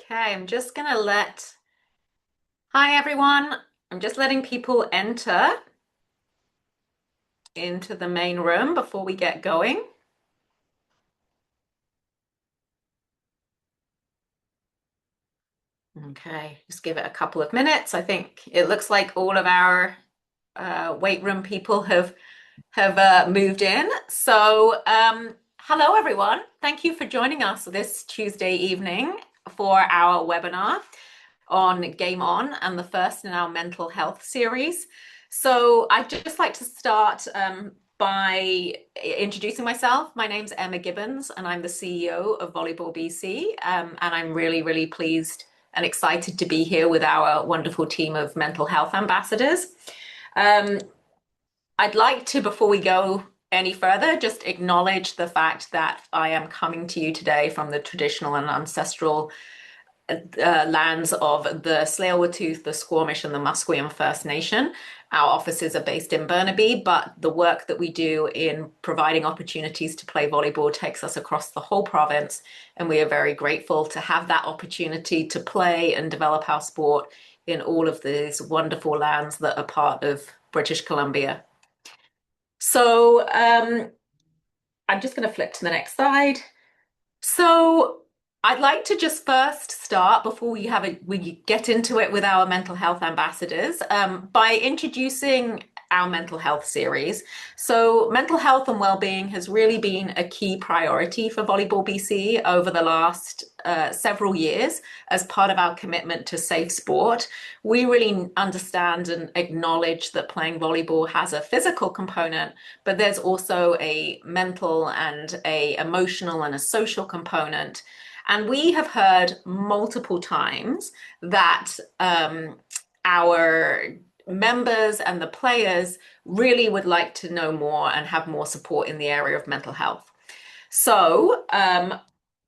Okay, hi everyone. I'm just letting people enter into the main room before we get going. Okay, just give it a couple of minutes. I think it looks like all of our weight room people have moved in. Hello everyone. Thank you for joining us this Tuesday evening for our webinar on Game On and the first in our mental health series. So I'd just like to start by introducing myself. My name's Emma Gibbons and I'm the CEO of Volleyball BC. And I'm really, really pleased and excited to be here with our wonderful team of mental health ambassadors. I'd like to, before we go any further, just acknowledge the fact that I am coming to you today from the traditional and ancestral lands of the Tsleil-Waututh, the Squamish, and the Musqueam First Nation. Our offices are based in Burnaby, but the work that we do in providing opportunities to play volleyball takes us across the whole province, and we are very grateful to have that opportunity to play and develop our sport in all of these wonderful lands that are part of British Columbia. So I'm just going to flip to the next slide. So I'd like to just first start before we get into it with our mental health ambassadors by introducing our mental health series. So mental health and well-being has really been a key priority for Volleyball BC over the last several years as part of our commitment to safe sport. We really understand and acknowledge that playing volleyball has a physical component, but there's also a mental and a emotional and a social component. And we have heard multiple times that our members and the players really would like to know more and have more support in the area of mental health. So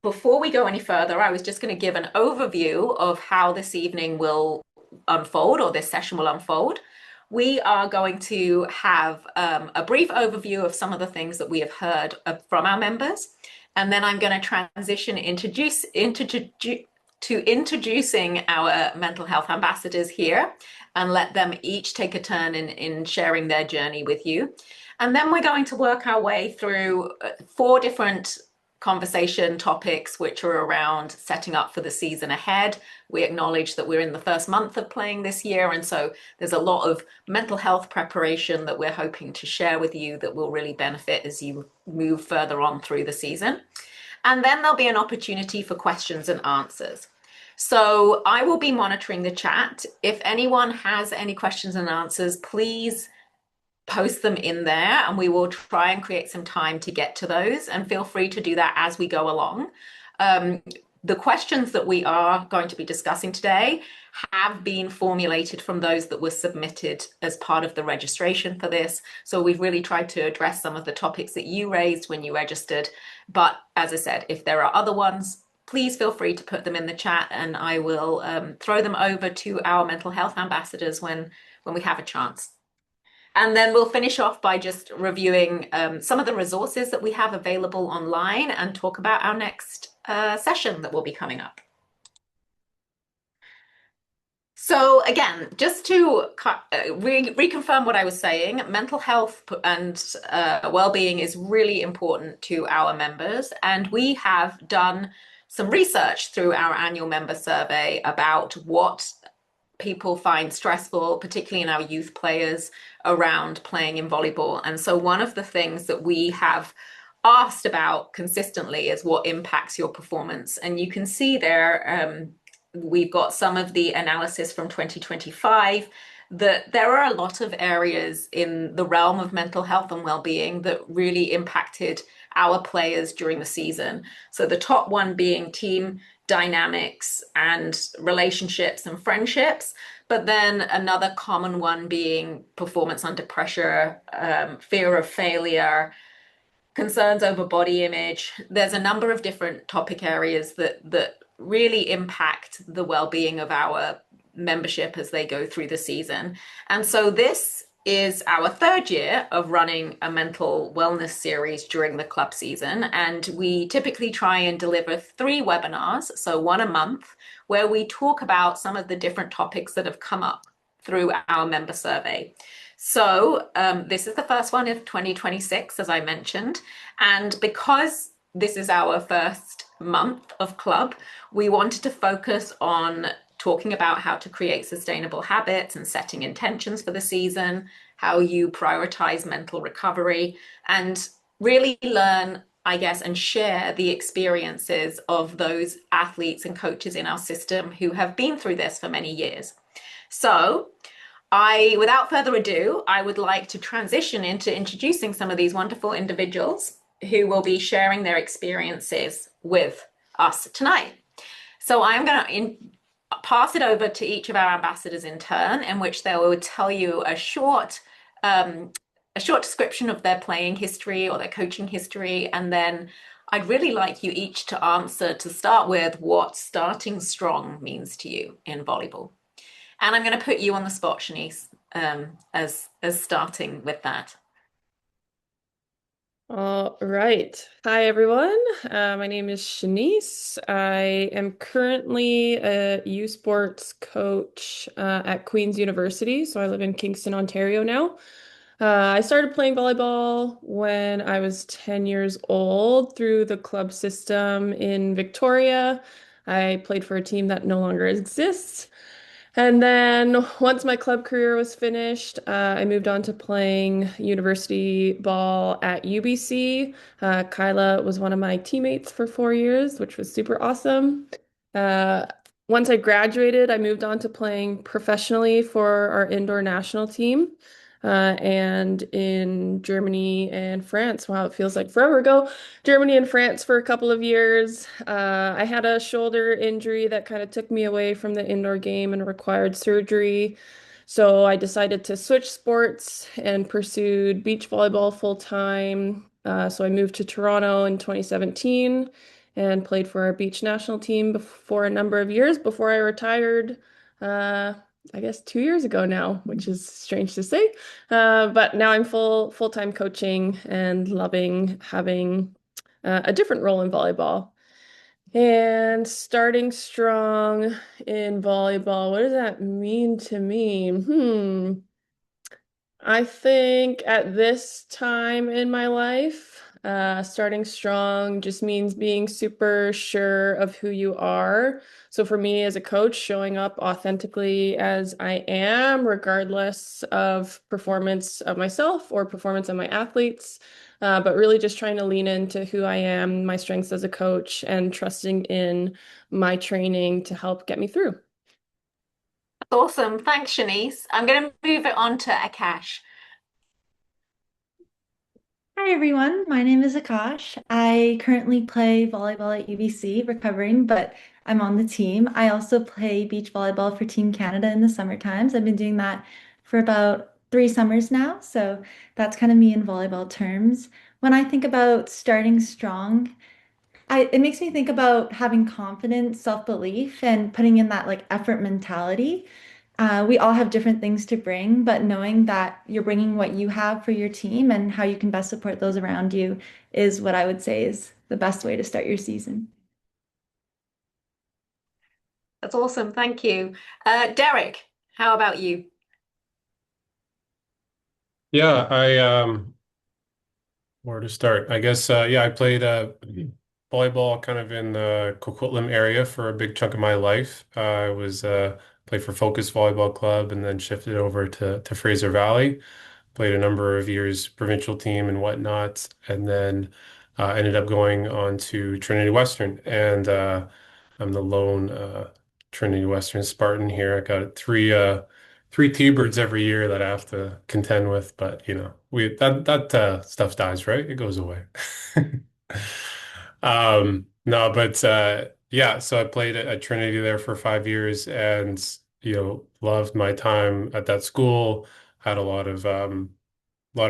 before we go any further, I was just going to give an overview of how this evening will unfold, or this session will unfold. We are going to have a brief overview of some of the things that we have heard from our members. And then I'm going to transition to introducing our mental health ambassadors here and let them each take a turn in sharing their journey with you. And then we're going to work our way through 4 different conversation topics, which are around setting up for the season ahead. We acknowledge that we're in the first month of playing this year, and so there's a lot of mental health preparation that we're hoping to share with you that will really benefit as you move further on through the season. And then there'll be an opportunity for questions and answers. So I will be monitoring the chat. If anyone has any questions and answers, please post them in there and we will try and create some time to get to those, and feel free to do that as we go along. The questions that we are going to be discussing today have been formulated from those that were submitted as part of the registration for this. So we've really tried to address some of the topics that you raised when you registered. But as I said, if there are other ones, please feel free to put them in the chat and I will throw them over to our mental health ambassadors when we have a chance. And then we'll finish off by just reviewing some of the resources that we have available online and talk about our next session that will be coming up. So again, just to reconfirm what I was saying, mental health and well-being is really important to our members. And we have done some research through our annual member survey about what people find stressful, particularly in our youth players, around playing in volleyball. And so one of the things that we have asked about consistently is what impacts your performance. And you can see there, we've got some of the analysis from 2025 that there are a lot of areas in the realm of mental health and well-being that really impacted our players during the season. So the top one being team dynamics and relationships and friendships, but then another common one being performance under pressure, fear of failure, concerns over body image. There's a number of different topic areas that really impact the well-being of our membership as they go through the season. And so this is our third year of running a mental wellness series during the club season. And we typically try and deliver 3 webinars, so one a month, where we talk about some of the different topics that have come up through our member survey. So this is the first one of 2026, as I mentioned. And because this is our first month of club, we wanted to focus on talking about how to create sustainable habits and setting intentions for the season, how you prioritize mental recovery, and really learn, I guess, and share the experiences of those athletes and coaches in our system who have been through this for many years. So, without further ado, I would like to transition into introducing some of these wonderful individuals who will be sharing their experiences with us tonight. So I'm going to pass it over to each of our ambassadors in turn, in which they will tell you um, a short description of their playing history or their coaching history, and then I'd really like you each to answer to start with what starting strong means to you in volleyball. And I'm going to put you on the spot, Shanice, as starting with that. All right. Hi, everyone. My name is Shanice. I am currently a U Sports coach at Queen's University. So I live in Kingston, Ontario now. I started playing volleyball when I was 10 years old through the club system in Victoria. I played for a team that no longer exists. And then once my club career was finished, I moved on to playing university ball at UBC. Kyla was one of my teammates for 4 years, which was super awesome. Uh, Once I graduated, I moved on to playing professionally for our indoor national team. And in Germany and France. Wow, it feels like forever ago. Germany and France for a couple of years. I had a shoulder injury that kind of took me away from the indoor game and required surgery. So I decided to switch sports and pursued beach volleyball full time. So I moved to Toronto in 2017 and played for our beach national team for a number of years before I retired. Uh, I guess 2 years ago now, which is strange to say. But now I'm full-time coaching and loving having a different role in volleyball. And starting strong in volleyball, what does that mean to me? I think at this time in my life, starting strong just means being super sure of who you are. So for me as a coach, showing up authentically as I am, regardless of performance of myself or performance of my athletes, but really just trying to lean into who I am, my strengths as a coach, and trusting in my training to help get me through. Awesome. Thanks, Shanice. I'm going to move it on to Akash. Hi everyone, my name is Akash. I currently play volleyball at UBC, recovering, but I'm on the team. I also play beach volleyball for Team Canada in the summer times. I've been doing that for about 3 summers now, so that's kind of me in volleyball terms. When I think about starting strong, it makes me think about having confidence, self-belief, and putting in that like effort mentality. We all have different things to bring, but knowing that you're bringing what you have for your team and how you can best support those around you is what I would say is the best way to start your season. That's awesome. Thank you. Derek, how about you? Yeah, where to start? I guess yeah, I played volleyball kind of in the Coquitlam area for a big chunk of my life. I was played for Focus Volleyball Club and then shifted over to Fraser Valley. Played a number of years provincial team and whatnot, and then ended up going on to Trinity Western. And I'm the lone Trinity Western Spartan here. I got three T-birds every year that I have to contend with, but you know, we that stuff dies, right? It goes away. No, but yeah, so I played at Trinity there for 5 years and you know, loved my time at that school. Had a lot of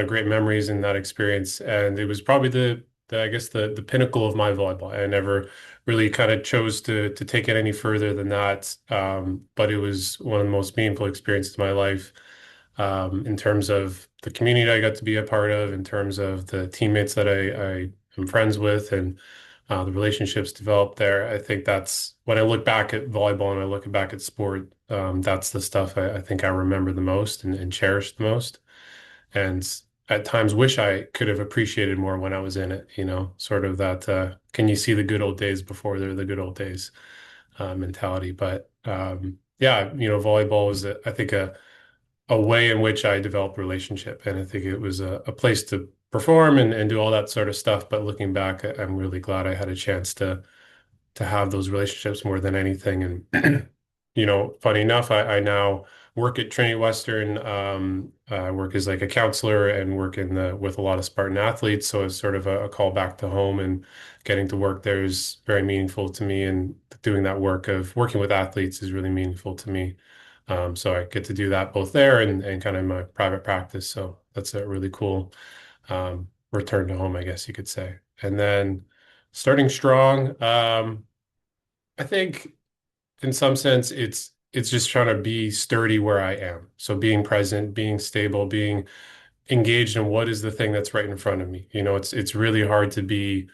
great memories in that experience, and it was probably the I guess the pinnacle of my volleyball. I never really kind of chose to take it any further than that, but it was one of the most meaningful experiences of my life. in terms of the community I got to be a part of, in terms of the teammates that I am friends with, and the relationships developed there. I think that's when I look back at volleyball and I look back at sport, that's the stuff I think I remember the most and cherish the most. And at times wish I could have appreciated more when I was in it, sort of that can you see the good old days before they're the good old days mentality. But yeah, volleyball was, I think, a way in which I developed relationship. And I think it was a place to perform and do all that sort of stuff. But looking back, I'm really glad I had a chance to have those relationships more than anything. And funny enough, I now work at Trinity Western. I work as like a counselor and work with a lot of Spartan athletes. So it's sort of a call back to home, and getting to work there is very meaningful to me. And doing that work of working with athletes is really meaningful to me. So I get to do that both there and kind of in my private practice. So that's a really cool return to home, I guess you could say. And then starting strong, I think in some sense it's just trying to be sturdy where I am. So being present, being stable, being engaged in what is the thing that's right in front of me. It's really hard to be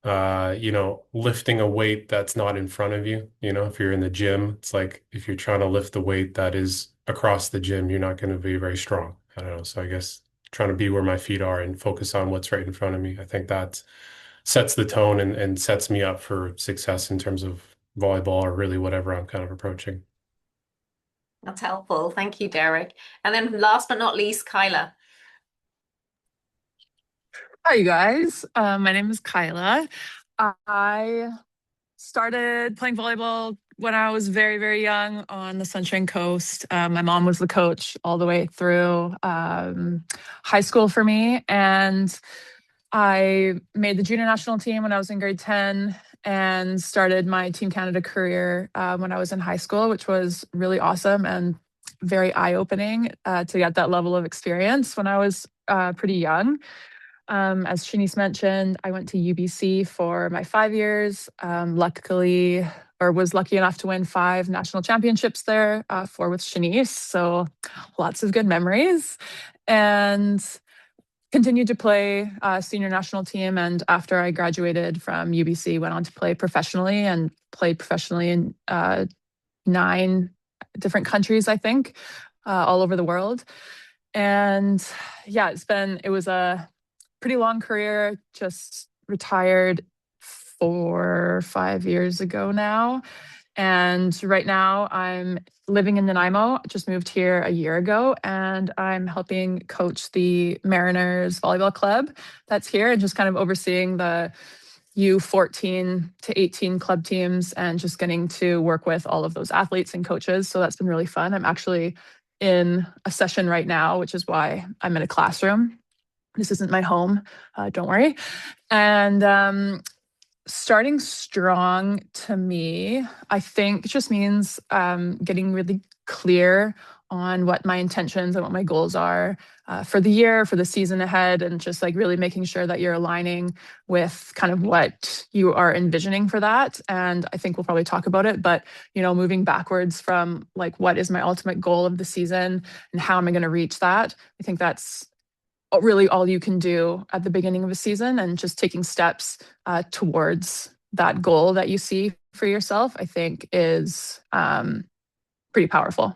lifting a weight that's not in front of you. If you're in the gym, it's like if you're trying to lift the weight that is across the gym, you're not going to be very strong. I don't know. So I guess trying to be where my feet are and focus on what's right in front of me. I think that sets the tone and sets me up for success in terms of volleyball or really whatever I'm kind of approaching. That's helpful. Thank you, Derek. And then last but not least, Kyla. Hi, you guys. My name is Kyla. I started playing volleyball when I was very, very young on the Sunshine Coast. My mom was the coach all the way through high school for me. And I made the junior national team when I was in grade 10 and started my Team Canada career when I was in high school, which was really awesome and very eye-opening to get that level of experience when I was pretty young. As Shanice mentioned, I went to UBC for my 5 years. Luckily, or was lucky enough to win 5 national championships there, 4 with Shanice. So lots of good memories. And continued to play senior national team. And after I graduated from UBC, went on to play professionally and played professionally in 9 different countries, I think, all over the world. And yeah, it was a pretty long career, just retired 4 or 5 years ago now. And right now I'm living in Nanaimo, just moved here a year ago, and I'm helping coach the Mariners volleyball club that's here and just kind of overseeing the U14 to 18 club teams and just getting to work with all of those athletes and coaches. So that's been really fun. I'm actually in a session right now, which is why I'm in a classroom. This isn't my home, don't worry. And starting strong to me, I think it just means getting really clear on what my intentions and what my goals are for the year, for the season ahead, and just like really making sure that you're aligning with kind of what you are envisioning for that. And I think we'll probably talk about it, but moving backwards from like, what is my ultimate goal of the season and how am I going to reach that? I think that's really all you can do at the beginning of a season, and just taking steps towards that goal that you see for yourself, I think is pretty powerful.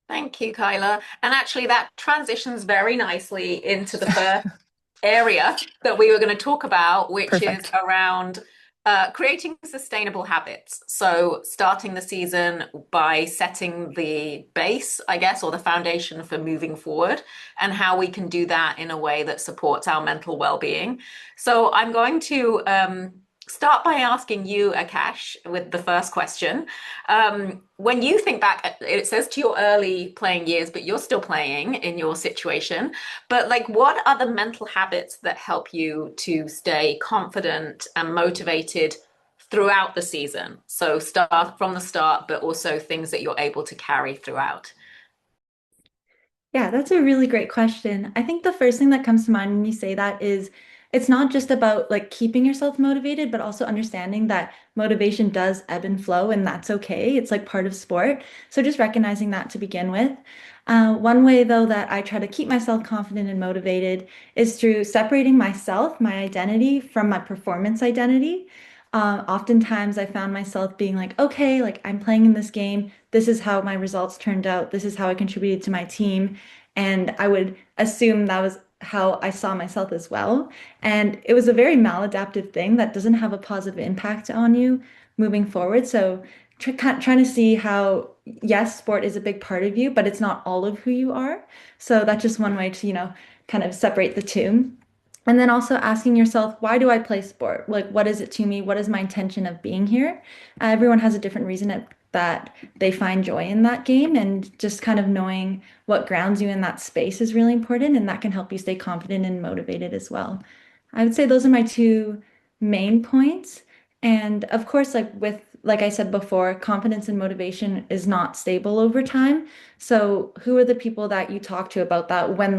Thank you, Kyla. And actually, that transitions very nicely into the first area that we were going to talk about, which Perfect. is around creating sustainable habits. So starting the season by setting the base, I guess, or the foundation for moving forward, and how we can do that in a way that supports our mental well-being. So I'm going to start by asking you, Akash, with the first question. When you think back, it says to your early playing years, but you're still playing in your situation. But like, what are the mental habits that help you to stay confident and motivated throughout the season? So start from the start, but also things that you're able to carry throughout. Yeah, that's a really great question. I think the first thing that comes to mind when you say that is it's not just about like keeping yourself motivated, but also understanding that motivation does ebb and flow, and that's okay. It's like part of sport. So just recognizing that to begin with. One way though that I try to keep myself confident and motivated is through separating myself, my identity, from my performance identity. Oftentimes I found myself being like, okay, like I'm playing in this game. This is how my results turned out. This is how I contributed to my team. And I would assume that was how I saw myself as well. And it was a very maladaptive thing that doesn't have a positive impact on you moving forward. So trying to see how, yes, sport is a big part of you, but it's not all of who you are. So that's just one way to, kind of separate the two. And then also asking yourself, why do I play sport? Like, what is it to me? What is my intention of being here? Everyone has a different reason that they find joy in that game, and just kind of knowing what grounds you in that space is really important, and that can help you stay confident and motivated as well. I would say those are my two main points. And of course, like I said before, confidence and motivation is not stable over time. So who are the people that you talk to about that when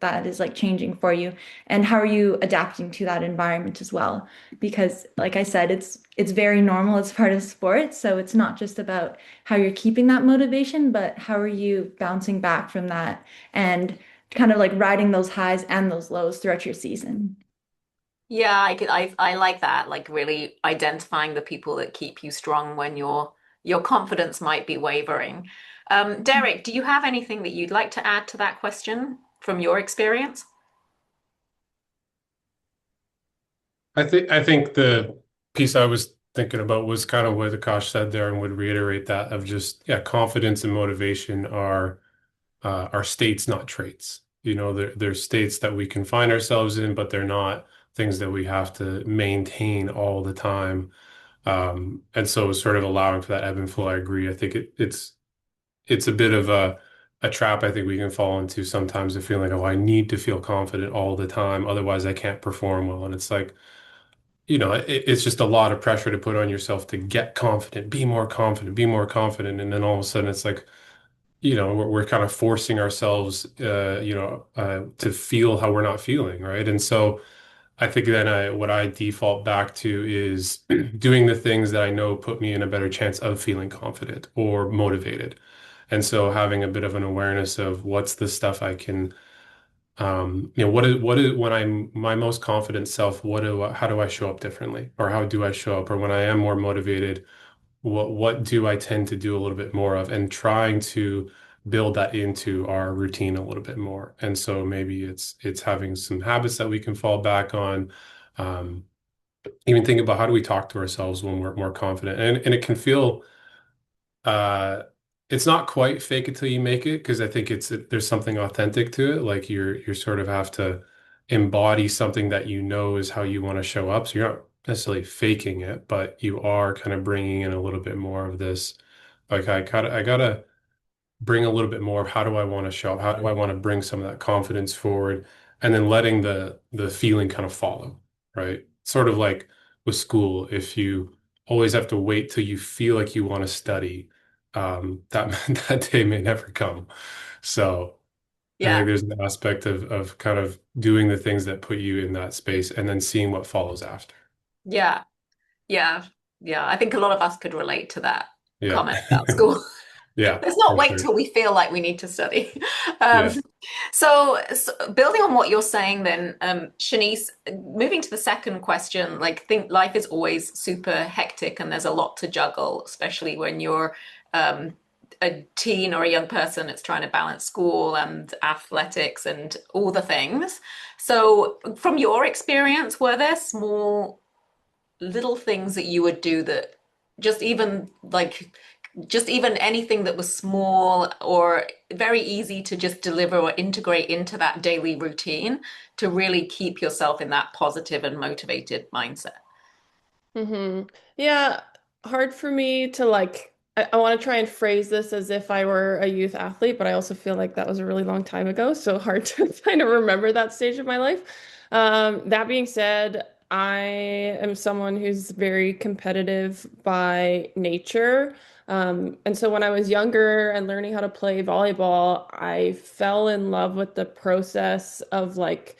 that is like changing for you? And how are you adapting to that environment as well? Because like I said, it's very normal. It's part of sports. So it's not just about how you're keeping that motivation, but how are you bouncing back from that and kind of like riding those highs and those lows throughout your season. Yeah, I like that, like really identifying the people that keep you strong when your confidence might be wavering. Derek, do you have anything that you'd like to add to that question from your experience? I think the piece I was thinking about was kind of what Akash said there, and would reiterate that of just, yeah, confidence and motivation are states, not traits. They're states that we can find ourselves in, but they're not things that we have to maintain all the time. And so sort of allowing for that ebb and flow, I agree. I think it's a bit of a trap I think we can fall into sometimes, of feeling like, oh, I need to feel confident all the time, otherwise I can't perform well. And it's like, it's just a lot of pressure to put on yourself to get confident, be more confident, be more confident. And then all of a sudden it's like, we're kind of forcing ourselves, to feel how we're not feeling, right? And so I think then what I default back to is doing the things that I know put me in a better chance of feeling confident or motivated. And so having a bit of an awareness of what's the stuff I can, what is when I'm my most confident self, how do I show up differently? Or how do I show up? Or when I am more motivated, what do I tend to do a little bit more of, and trying to build that into our routine a little bit more. And so maybe it's having some habits that we can fall back on. Um, Even think about, how do we talk to ourselves when we're more confident? And it can feel, uh it's not quite fake it till you make it, because I think there's something authentic to it. Like you're sort of have to embody something that is how you want to show up. So you're not necessarily faking it, but you are kind of bringing in a little bit more of this. Like I gotta bring a little bit more of, how do I want to show up? How do I want to bring some of that confidence forward? And then letting the feeling kind of follow, right? Sort of like with school, if you always have to wait till you feel like you want to study, that that day may never come. So I Yeah. think there's an aspect of kind of doing the things that put you in that space, and then seeing what follows after. Yeah. Yeah. Yeah. I think a lot of us could relate to that Yeah. comment about school. Yeah, Let's not for wait sure. till we feel like we need to study. Um, Yeah. so building on what you're saying then, Shanice, moving to the second question, like think life is always super hectic and there's a lot to juggle, especially when you're um, a teen or a young person that's trying to balance school and athletics and all the things. So from your experience, were there small little things that you would do that just even like just even anything that was small or very easy to just deliver or integrate into that daily routine to really keep yourself in that positive and motivated mindset? Yeah, hard for me to like, I want to try and phrase this as if I were a youth athlete, but I also feel like that was a really long time ago, so hard to kind of remember that stage of my life. That being said, I am someone who's very competitive by nature. And so when I was younger and learning how to play volleyball, I fell in love with the process of like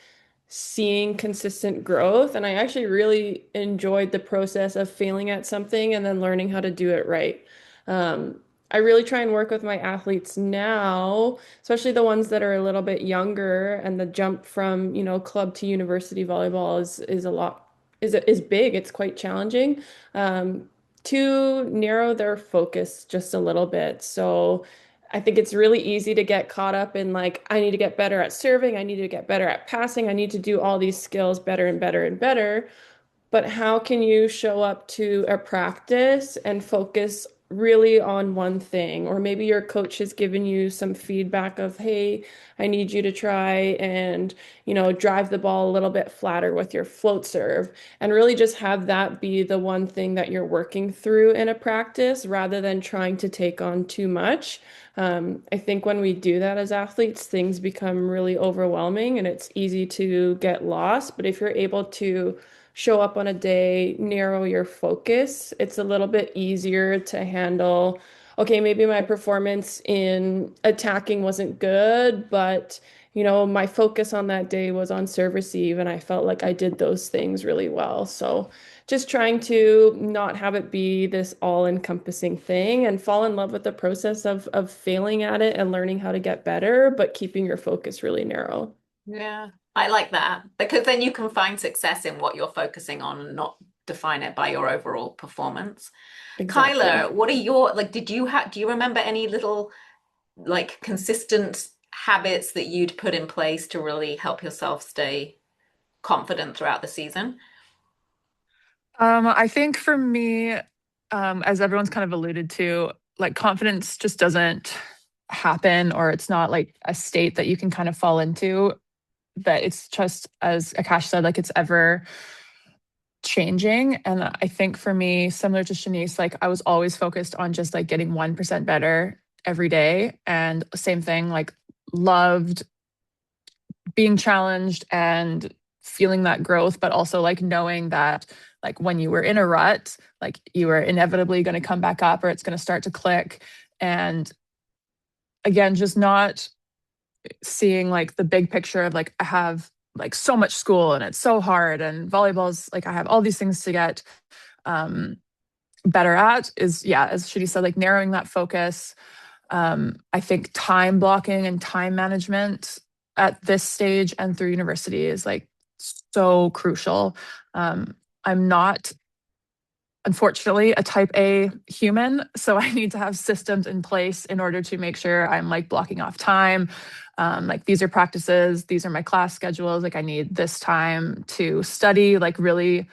seeing consistent growth. And I actually really enjoyed the process of failing at something and then learning how to do it right. Um, I really try and work with my athletes now, especially the ones that are a little bit younger, and the jump from, club to university volleyball is a lot is big. It's quite challenging. Um, to narrow their focus just a little bit. So I think it's really easy to get caught up in like, I need to get better at serving, I need to get better at passing, I need to do all these skills better and better and better. But how can you show up to a practice and focus really on one thing? Or maybe your coach has given you some feedback of, hey, I need you to try and, drive the ball a little bit flatter with your float serve, and really just have that be the one thing that you're working through in a practice rather than trying to take on too much. I think when we do that as athletes, things become really overwhelming and it's easy to get lost. But if you're able to show up on a day, narrow your focus, it's a little bit easier to handle. Okay, maybe my performance in attacking wasn't good, but my focus on that day was on serve receive, and I felt like I did those things really well. So just trying to not have it be this all-encompassing thing and fall in love with the process of failing at it and learning how to get better, but keeping your focus really narrow. Yeah, I like that because then you can find success in what you're focusing on and not define it by your overall performance. Exactly. Kyla, what are your like do you remember any little like consistent habits that you'd put in place to really help yourself stay confident throughout the season? I think for me, as everyone's kind of alluded to, like confidence just doesn't happen, or it's not like a state that you can kind of fall into. That it's just, as Akash said, like it's ever changing. And I think for me, similar to Shanice, like I was always focused on just like getting 1% better every day. And same thing, like loved being challenged and feeling that growth, but also like knowing that like when you were in a rut, like you were inevitably going to come back up or it's going to start to click. And again, just not seeing like the big picture of like I have like so much school and it's so hard and volleyball's like I have all these things to get better at is, yeah, as Shruti said, like narrowing that focus. I think time blocking and time management at this stage and through university is like so crucial. I'm not, unfortunately, a type A human, so I need to have systems in place in order to make sure I'm like blocking off time. Like these are practices, these are my class schedules. Like I need this time to study, like really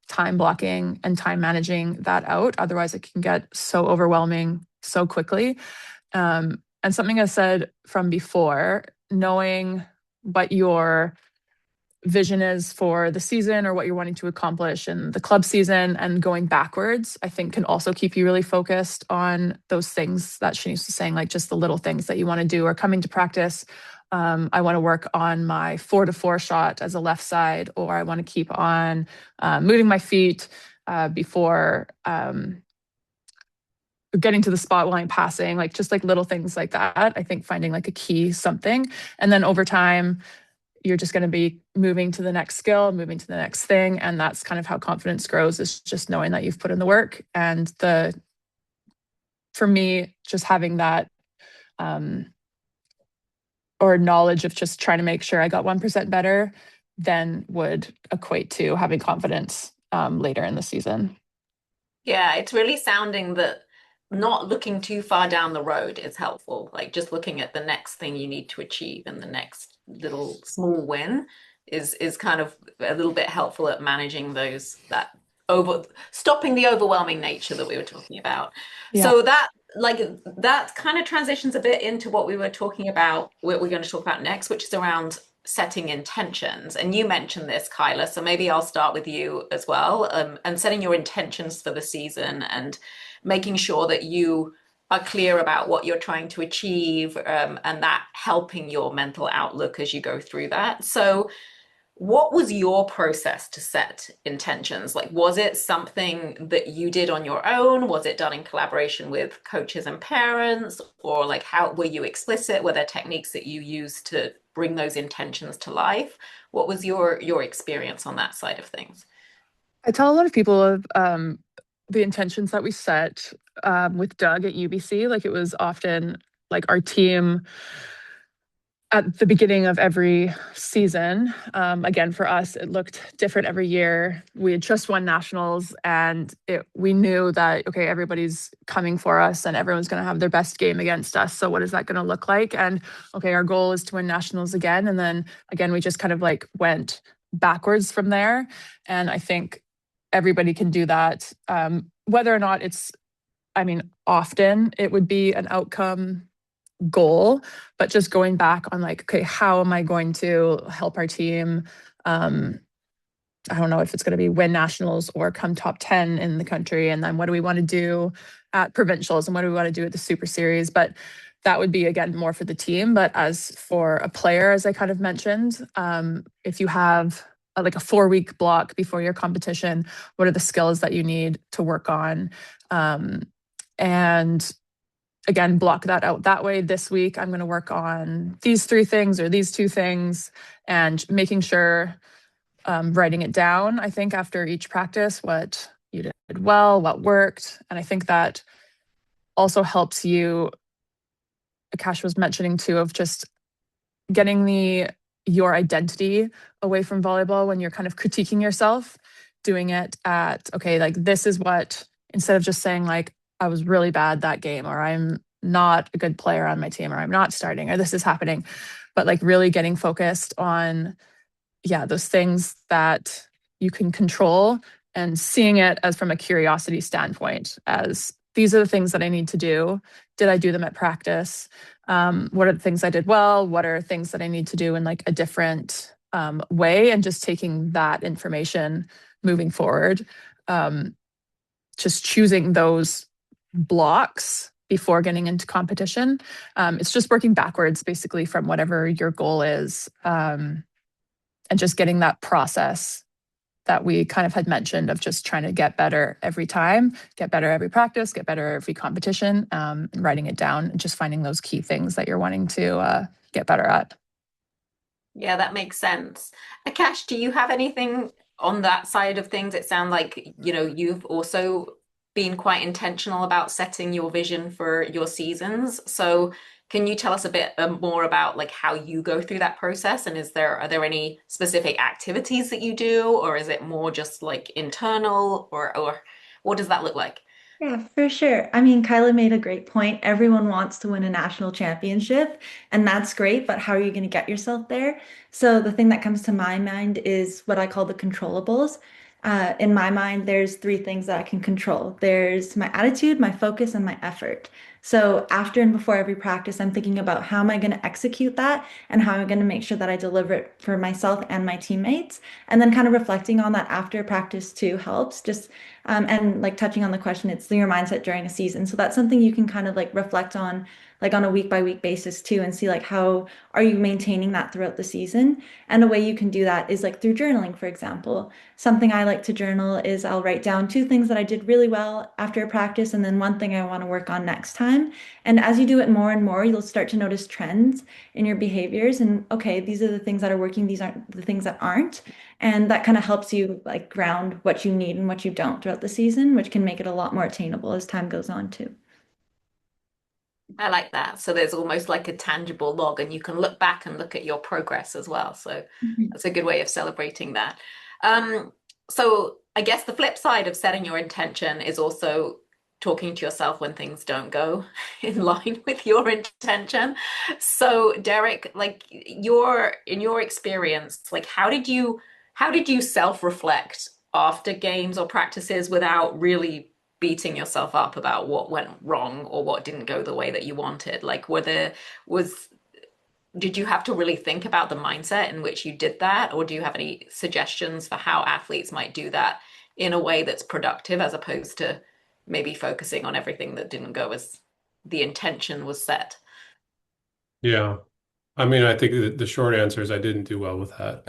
time blocking and time managing that out. Otherwise, it can get so overwhelming so quickly. And something I said from before, knowing what your vision is for the season or what you're wanting to accomplish in the club season and going backwards, I think can also keep you really focused on those things that Shanice was saying, like just the little things that you want to do or coming to practice. I want to work on my 4-to-4 shot as a left side, or I want to keep on moving my feet before getting to the spot while I'm passing, like just like little things like that. I think finding like a key something. And then over time, you're just going to be moving to the next skill, moving to the next thing. And that's kind of how confidence grows, is just knowing that you've put in the work. And for me, just having that or knowledge of just trying to make sure I got 1% better then would equate to having confidence later in the season. Yeah, it's really sounding that not looking too far down the road is helpful. Like just looking at the next thing you need to achieve and the next little small win is kind of a little bit helpful at managing stopping the overwhelming nature that we were talking about. Yeah. So that kind of transitions a bit into what we were talking about, what we're going to talk about next, which is around setting intentions. And you mentioned this, Kyla, so maybe I'll start with you as well, and setting your intentions for the season and making sure that you are clear about what you're trying to achieve, and that helping your mental outlook as you go through that. So What was your process to set intentions? Like, was it something that you did on your own? Was it done in collaboration with coaches and parents? Or like, how were you explicit? Were there techniques that you used to bring those intentions to life? What was your experience on that side of things? I tell a lot of people of the intentions that we set with Doug at UBC. Like it was often like our team at the beginning of every season. Again, for us, it looked different every year. We had just won nationals, and we knew that, okay, everybody's coming for us and everyone's going to have their best game against us. So what is that going to look like? And okay, our goal is to win nationals again. And then again, we just kind of like went backwards from there. And I think everybody can do that. Whether or not it's, I mean, often it would be an outcome goal, but just going back on like, okay, how am I going to help our team? I don't know if it's going to be win nationals or come top 10 in the country. And then what do we want to do at provincials and what do we want to do at the super series? But that would be, again, more for the team. But as for a player, as I kind of mentioned, if you have like a 4-week block before your competition, what are the skills that you need to work on? And again, block that out that way. This week, I'm going to work on these 3 things or these 2 things, and making sure writing it down, I think, after each practice, what you did well, what worked. And I think that also helps you, Akash was mentioning too, of just getting your identity away from volleyball when you're kind of critiquing yourself, doing it at, okay, like this is what, instead of just saying like, I was really bad that game, or I'm not a good player on my team, or I'm not starting, or this is happening, but like really getting focused on, yeah, those things that you can control, and seeing it as from a curiosity standpoint, as these are the things that I need to do. Did I do them at practice? What are the things I did well? What are things that I need to do in like a different way? And just taking that information moving forward, just choosing those blocks before getting into competition. It's just working backwards basically from whatever your goal is, and just getting that process that we kind of had mentioned of just trying to get better every time, get better every practice, get better every competition, and writing it down and just finding those key things that you're wanting to get better at. Yeah, that makes sense. Akash, do you have anything on that side of things? It sounds like, you've also been quite intentional about setting your vision for your seasons. So can you tell us a bit more about like how you go through that process? And are there any specific activities that you do, or is it more just like internal, or what does that look like? Yeah, for sure. I mean, Kyla made a great point. Everyone wants to win a national championship, and that's great, but how are you going to get yourself there? So, the thing that comes to my mind is what I call the controllables. In my mind, there's 3 things that I can control. There's my attitude, my focus, and my effort. So, after and before every practice, I'm thinking about how am I going to execute that and how am I going to make sure that I deliver it for myself and my teammates. And then kind of reflecting on that after practice too helps. Just and like touching on the question, it's your mindset during a season. So that's something you can kind of like reflect on, like on a week by week basis too, and see like how are you maintaining that throughout the season. And a way you can do that is like through journaling, for example. Something I like to journal is I'll write down 2 things that I did really well after a practice, and then 1 thing I want to work on next time. And as you do it more and more, you'll start to notice trends in your behaviors. And okay, these are the things that are working, these aren't the things that aren't. And that kind of helps you like ground what you need and what you don't throughout the season, which can make it a lot more attainable as time goes on too. I like that. So there's almost like a tangible log, and you can look back and look at your progress as well. So Mhm. that's a good way of celebrating that. Um, so I guess the flip side of setting your intention is also talking to yourself when things don't go in line with your intention. So Derek, like in your experience, like how did you self-reflect after games or practices without really beating yourself up about what went wrong or what didn't go the way that you wanted? Like, was did you have to really think about the mindset in which you did that, or do you have any suggestions for how athletes might do that in a way that's productive as opposed to maybe focusing on everything that didn't go as the intention was set? Yeah. I mean, I think the short answer is I didn't do well with that.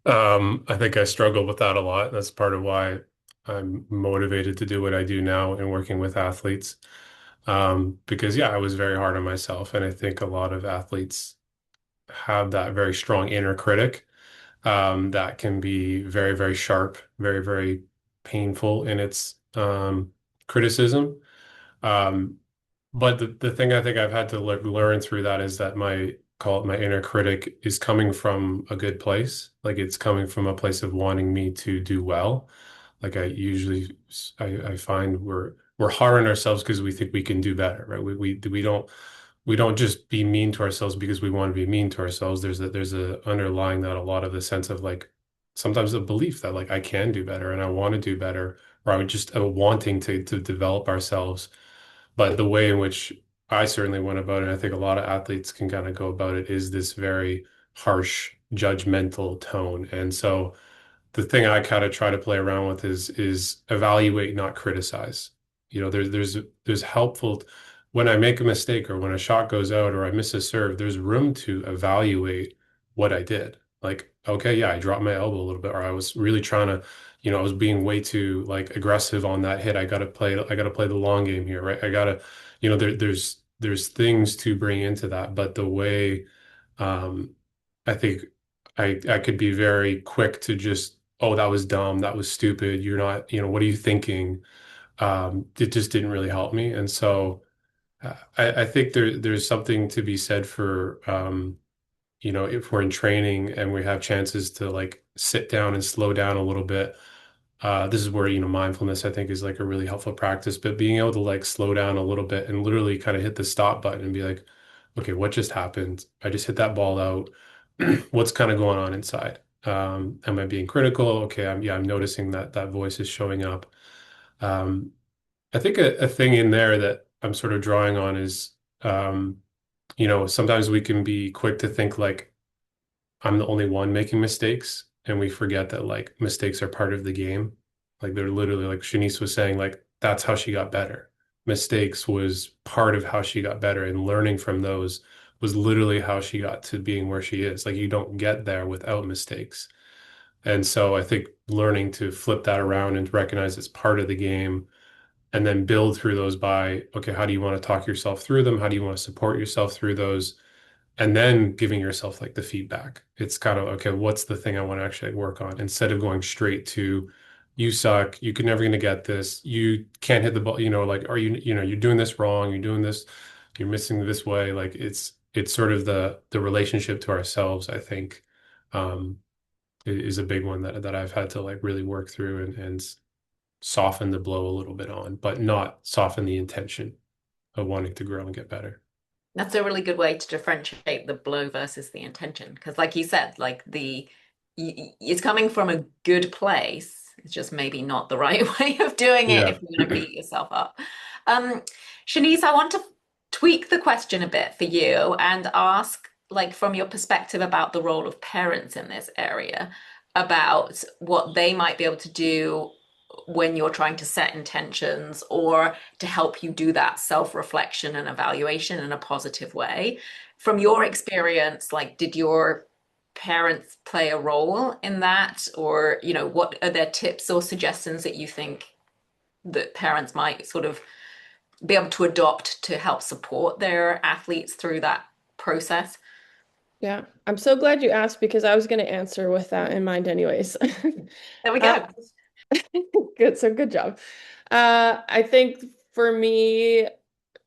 I think I struggled with that a lot. That's part of why I'm motivated to do what I do now in working with athletes. Because yeah, I was very hard on myself, and I think a lot of athletes have that very strong inner critic that can be very, very sharp, very, very painful in its criticism. Um, but the thing I think I've had to learn through that is that call it my inner critic is coming from a good place. Like it's coming from a place of wanting me to do well. Like I find we're hard on ourselves because we think we can do better, right? We don't just be mean to ourselves because we want to be mean to ourselves. There's a underlying that a lot of the sense of like sometimes the belief that like I can do better and I want to do better, or I would just wanting to develop ourselves. But the way in which I certainly went about it, and I think a lot of athletes can kind of go about it, is this very harsh, judgmental tone. And so the thing I kind of try to play around with is evaluate, not criticize. There's helpful when I make a mistake or when a shot goes out or I miss a serve, there's room to evaluate what I did. Like, okay, yeah, I dropped my elbow a little bit, or I was really trying to, I was being way too like aggressive on that hit. I gotta play the long game here, right? There's things to bring into that, but the way um I think I could be very quick to just, oh, that was dumb, that was stupid, you're not, what are you thinking? It just didn't really help me. And so I think there's something to be said for if we're in training and we have chances to like sit down and slow down a little bit. This is where, mindfulness I think is like a really helpful practice, but being able to like slow down a little bit and literally kind of hit the stop button and be like, okay, what just happened? I just hit that ball out. What's kind of going on inside? Am I being critical? Okay, I'm noticing that that voice is showing up. Um, I think a thing in there that I'm sort of drawing on is, sometimes we can be quick to think like I'm the only one making mistakes, and we forget that like mistakes are part of the game. Like they're literally like Shanice was saying, like that's how she got better. Mistakes was part of how she got better, and learning from those was literally how she got to being where she is. Like you don't get there without mistakes. And so I think learning to flip that around and recognize it's part of the game and then build through those by, okay, how do you want to talk yourself through them? How do you want to support yourself through those? And then giving yourself like the feedback. It's kind of, okay, what's the thing I want to actually work on instead of going straight to, you suck, you're never going to get this, you can't hit the ball, like, are you're doing this wrong, you're doing this, you're missing this way. Like it's sort of the relationship to ourselves, I think, um, is a big one that I've had to like really work through and soften the blow a little bit on, but not soften the intention of wanting to grow and get better. That's a really good way to differentiate the blow versus the intention. Because, like you said, it's coming from a good place. It's just maybe not the right way of doing it Yeah. if you're going to beat yourself up. Um, Shanice, I want to tweak the question a bit for you and ask, like, from your perspective about the role of parents in this area, about what they might be able to do when you're trying to set intentions or to help you do that self-reflection and evaluation in a positive way. From your experience, like, did your parents play a role in that? Or, what are there tips or suggestions that you think that parents might sort of be able to adopt to help support their athletes through that process? Yeah, I'm so glad you asked because I was going to answer with that in mind anyways. There we Uh, go. Good, so good job. I think for me,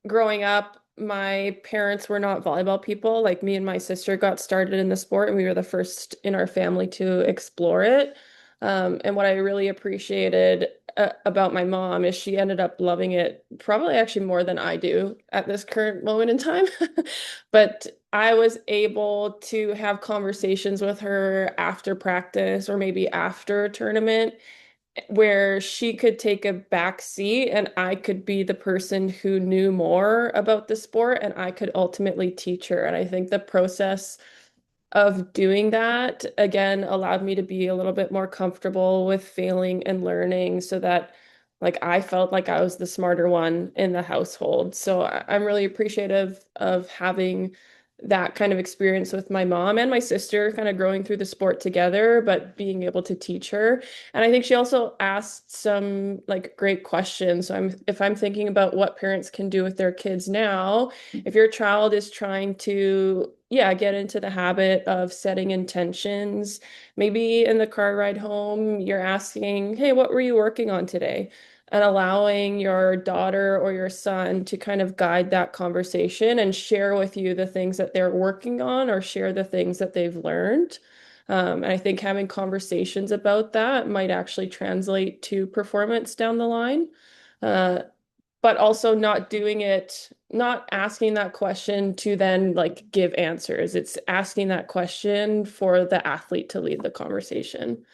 growing up, my parents were not volleyball people. Like me and my sister got started in the sport, and we were the first in our family to explore it. And what I really appreciated about my mom is she ended up loving it probably actually more than I do at this current moment in time. But I was able to have conversations with her after practice or maybe after a tournament where she could take a back seat and I could be the person who knew more about the sport and I could ultimately teach her. And I think the process of doing that again allowed me to be a little bit more comfortable with failing and learning so that like I felt like I was the smarter one in the household. So I'm really appreciative of having that kind of experience with my mom and my sister, kind of growing through the sport together, but being able to teach her. And I think she also asked some like great questions. So if I'm thinking about what parents can do with their kids now, if your child is trying to, yeah, get into the habit of setting intentions, maybe in the car ride home, you're asking, hey, what were you working on today? And allowing your daughter or your son to kind of guide that conversation and share with you the things that they're working on or share the things that they've learned. And I think having conversations about that might actually translate to performance down the line. Uh, but also not doing it, not asking that question to then like give answers. It's asking that question for the athlete to lead the conversation.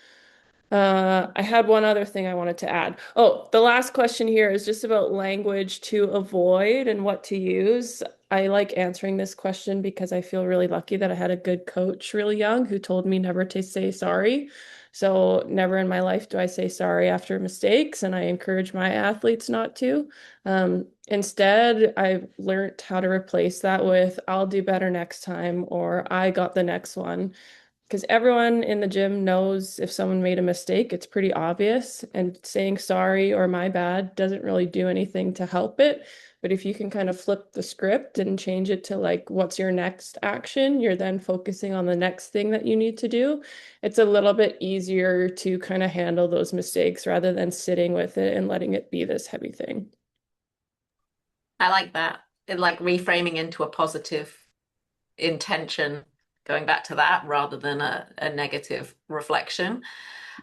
I had one other thing I wanted to add. Oh, the last question here is just about language to avoid and what to use. I like answering this question because I feel really lucky that I had a good coach really young who told me never to say sorry. So never in my life do I say sorry after mistakes, and I encourage my athletes not to. Instead, I've learned how to replace that with I'll do better next time or I got the next one because everyone in the gym knows if someone made a mistake, it's pretty obvious, and saying sorry or my bad doesn't really do anything to help it. But if you can kind of flip the script and change it to like, what's your next action? You're then focusing on the next thing that you need to do. It's a little bit easier to kind of handle those mistakes rather than sitting with it and letting it be this heavy thing. I like that. It like reframing into a positive intention, going back to that rather than a negative reflection.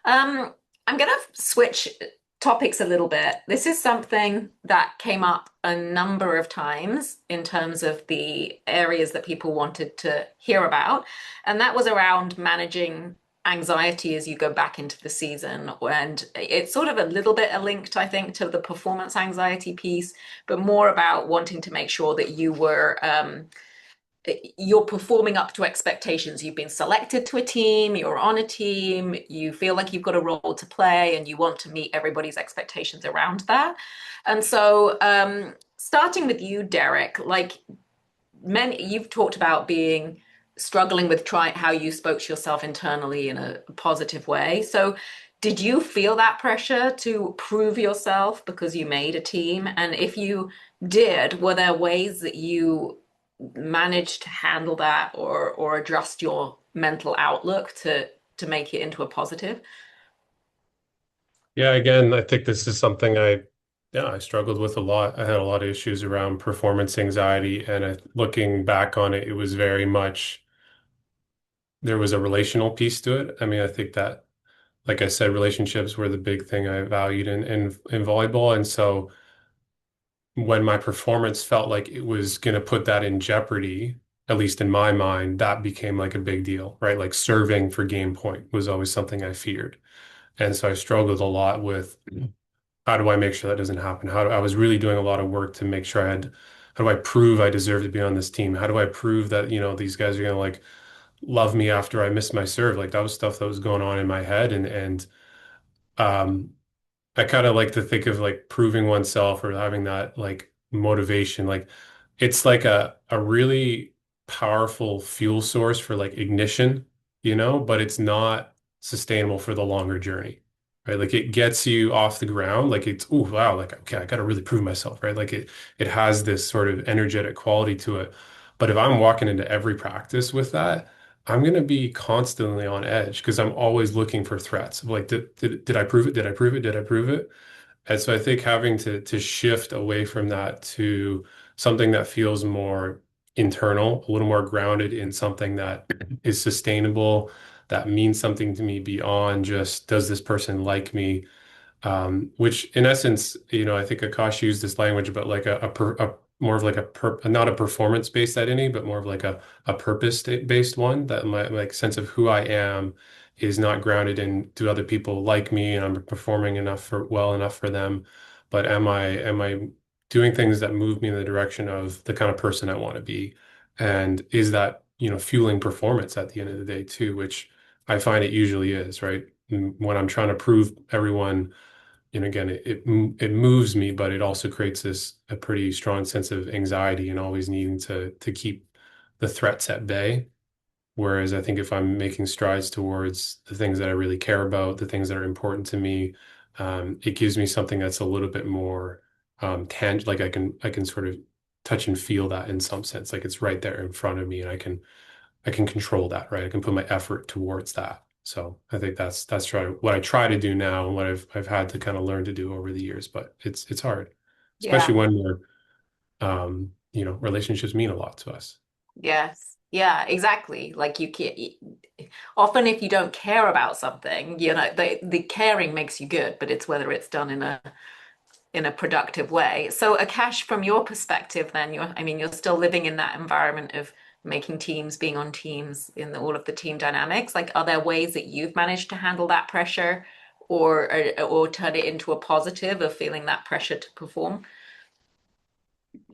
I'm going to switch topics a little bit. This is something that came up a number of times in terms of the areas that people wanted to hear about, and that was around managing anxiety as you go back into the season. And it's sort of a little bit linked, I think, to the performance anxiety piece, but more about wanting to make sure that you're performing up to expectations. You've been selected to a team, you're on a team, you feel like you've got a role to play, and you want to meet everybody's expectations around that. And so, starting with you, Derek, like you've talked about being struggling with how you spoke to yourself internally in a positive way. So, did you feel that pressure to prove yourself because you made a team? And if you did, were there ways that you manage to handle that or adjust your mental outlook to make it into a positive? Yeah, again, I think this is something I struggled with a lot. I had a lot of issues around performance anxiety, and looking back on it, it was very much there was a relational piece to it. I mean, I think that, like I said, relationships were the big thing I valued in volleyball, and so when my performance felt like it was going to put that in jeopardy, at least in my mind, that became like a big deal, right? Like serving for game point was always something I feared. And so I struggled a lot with how do I make sure that doesn't happen? I was really doing a lot of work to make sure how do I prove I deserve to be on this team? How do I prove that, these guys are going to like love me after I miss my serve? Like that was stuff that was going on in my head. Um, I kind of like to think of like proving oneself or having that like motivation. Like it's like a really powerful fuel source for like ignition, but it's not sustainable for the longer journey, right? Like it gets you off the ground. Like it's, oh, wow, like, okay, I got to really prove myself, right? Like it has this sort of energetic quality to it. But if I'm walking into every practice with that, I'm going to be constantly on edge because I'm always looking for threats. Like, did I prove it? Did I prove it? Did I prove it? And so I think having to shift away from that to something that feels more internal, a little more grounded in something that is sustainable, that means something to me beyond just does this person like me? Which in essence, I think Akash used this language about like a more of like not a performance-based identity, but more of like a purpose-based one that my like sense of who I am is not grounded in do other people like me and I'm performing well enough for them, but am I doing things that move me in the direction of the kind of person I want to be? And is that, fueling performance at the end of the day too, which I find it usually is, right? And when I'm trying to prove everyone again, it moves me, but it also creates a pretty strong sense of anxiety and always needing to keep the threats at bay. Whereas I think if I'm making strides towards the things that I really care about, the things that are important to me, it gives me something that's a little bit more tangible. Like I can sort of touch and feel that in some sense. Like it's right there in front of me, and I can control that, right? I can put my effort towards that. So I think that's what I try to do now, and what I've had to kind of learn to do over the years. But it's hard, especially Yeah. when relationships mean a lot to us. Yes. Yeah, exactly. Like you can often if you don't care about something, the caring makes you good, but it's whether it's done in a productive way. So Akash, from your perspective, then you're still living in that environment of making teams, being on teams in all of the team dynamics. Like, are there ways that you've managed to handle that pressure or turn it into a positive of feeling that pressure to perform?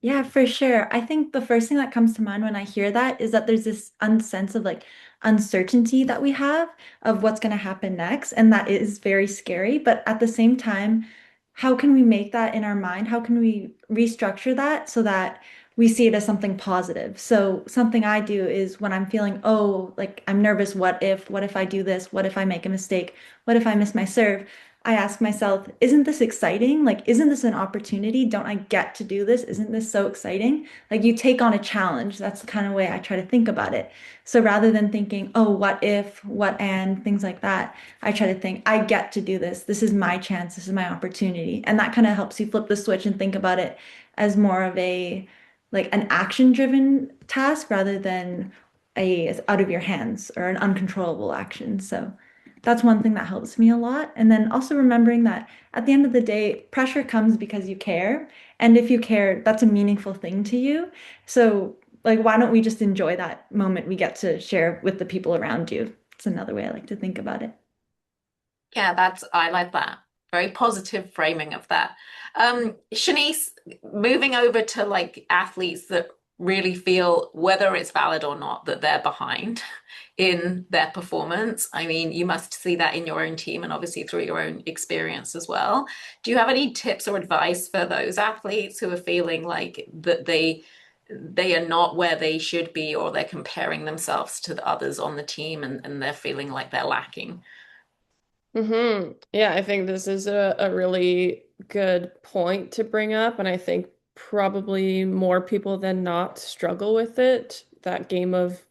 Yeah, for sure. I think the first thing that comes to mind when I hear that is that there's this sense of like uncertainty that we have of what's going to happen next. And that is very scary. But at the same time, how can we make that in our mind? How can we restructure that so that we see it as something positive? So something I do is when I'm feeling, oh, like I'm nervous, what if I do this? What if I make a mistake? What if I miss my serve? I ask myself, isn't this exciting? Like, isn't this an opportunity? Don't I get to do this? Isn't this so exciting? Like, you take on a challenge. That's the kind of way I try to think about it. So rather than thinking, oh, what if, what and, things like that, I try to think, I get to do this. This is my chance. This is my opportunity. And that kind of helps you flip the switch and think about it as more of like an action-driven task rather than a out of your hands or an uncontrollable action. So that's one thing that helps me a lot. And then also remembering that at the end of the day, pressure comes because you care. And if you care, that's a meaningful thing to you. So, like, why don't we just enjoy that moment we get to share with the people around you? It's another way I like to think about it. Yeah, I like that. Very positive framing of that. Shanice, moving over to like athletes that really feel whether it's valid or not that they're behind in their performance. I mean, you must see that in your own team and obviously through your own experience as well. Do you have any tips or advice for those athletes who are feeling like that they are not where they should be or they're comparing themselves to the others on the team and they're feeling like they're lacking? Yeah, I think this is a really good point to bring up. And I think probably more people than not struggle with it, that game of,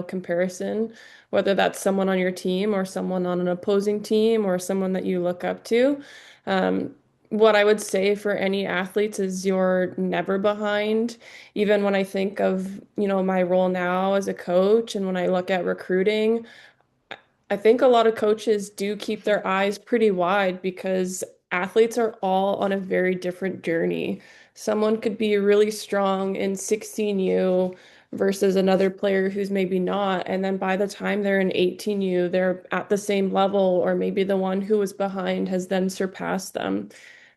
comparison, whether that's someone on your team or someone on an opposing team or someone that you look up to. Um, what I would say for any athletes is you're never behind. Even when I think of, my role now as a coach and when I look at recruiting, I think a lot of coaches do keep their eyes pretty wide because athletes are all on a very different journey. Someone could be really strong in 16U versus another player who's maybe not. And then by the time they're in 18U, they're at the same level, or maybe the one who was behind has then surpassed them.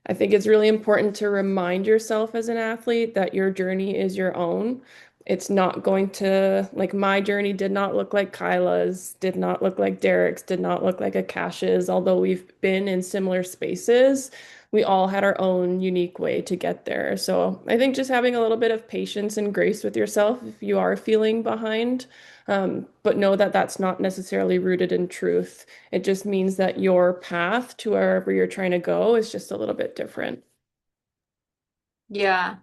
I think it's really important to remind yourself as an athlete that your journey is your own. It's not going to, like, my journey did not look like Kyla's, did not look like Derek's, did not look like Akash's. Although we've been in similar spaces, we all had our own unique way to get there. So I think just having a little bit of patience and grace with yourself if you are feeling behind, but know that that's not necessarily rooted in truth. It just means that your path to wherever you're trying to go is just a little bit different. Yeah,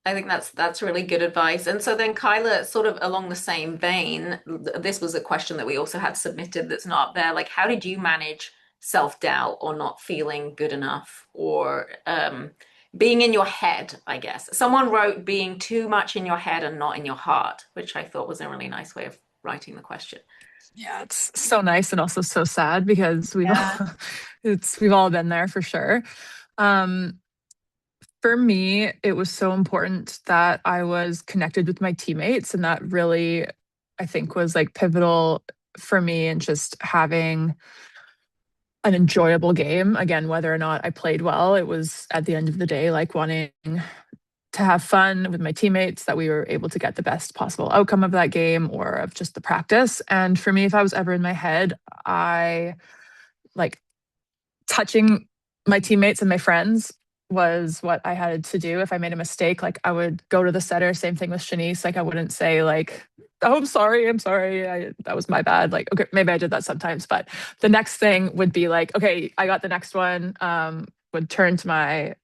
I think that's really good advice. And so then Kyla, sort of along the same vein, this was a question that we also had submitted that's not there. Like, how did you manage self-doubt or not feeling good enough or being in your head, I guess. Someone wrote being too much in your head and not in your heart, which I thought was a really nice way of writing the question. Yeah, it's so nice and also so sad because Yeah. we've all been there for sure. Um, for me, it was so important that I was connected with my teammates, and that really, I think, was like pivotal for me and just having an enjoyable game. Again, whether or not I played well, it was at the end of the day like wanting to have fun with my teammates, that we were able to get the best possible outcome of that game or of just the practice. And for me, if I was ever in my head, I like touching my teammates and my friends was what I had to do. If I made a mistake, like I would go to the setter, same thing with Shanice. Like I wouldn't say like oh, I'm sorry, that was my bad. Like, okay, maybe I did that sometimes, but the next thing would be like, okay, I got the next one. Would turn to my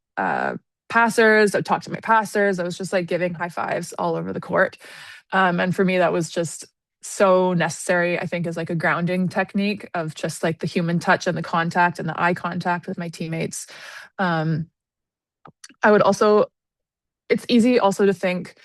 passers, I'd talk to my passers. I was just like giving high fives all over the court. And for me, that was just so necessary, I think, as like a grounding technique of just like the human touch and the contact and the eye contact with my teammates. Um, I would also, it's easy also to think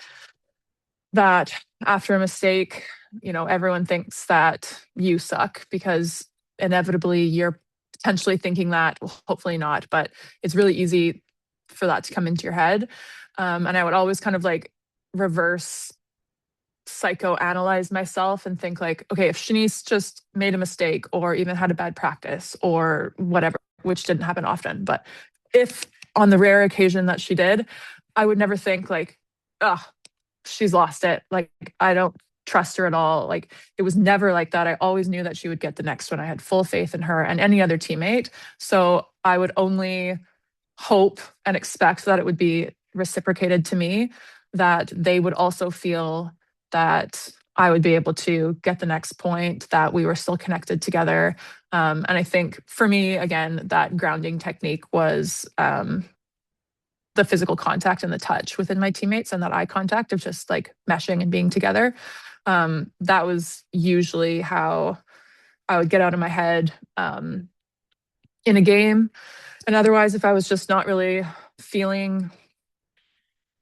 that after a mistake, everyone thinks that you suck because inevitably you're potentially thinking that, well, hopefully not, but it's really easy for that to come into your head. And I would always kind of like reverse psychoanalyze myself and think like, okay, if Shanice just made a mistake or even had a bad practice or whatever, which didn't happen often, but if on the rare occasion that she did, I would never think like, oh, she's lost it. Like, I don't trust her at all. Like, it was never like that. I always knew that she would get the next one. I had full faith in her and any other teammate. So I would only hope and expect that it would be reciprocated to me, that they would also feel that I would be able to get the next point, that we were still connected together. And I think for me, again, that grounding technique was the physical contact and the touch within my teammates and that eye contact of just like meshing and being together. That was usually how I would get out of my head in a game. And otherwise, if I was just not really feeling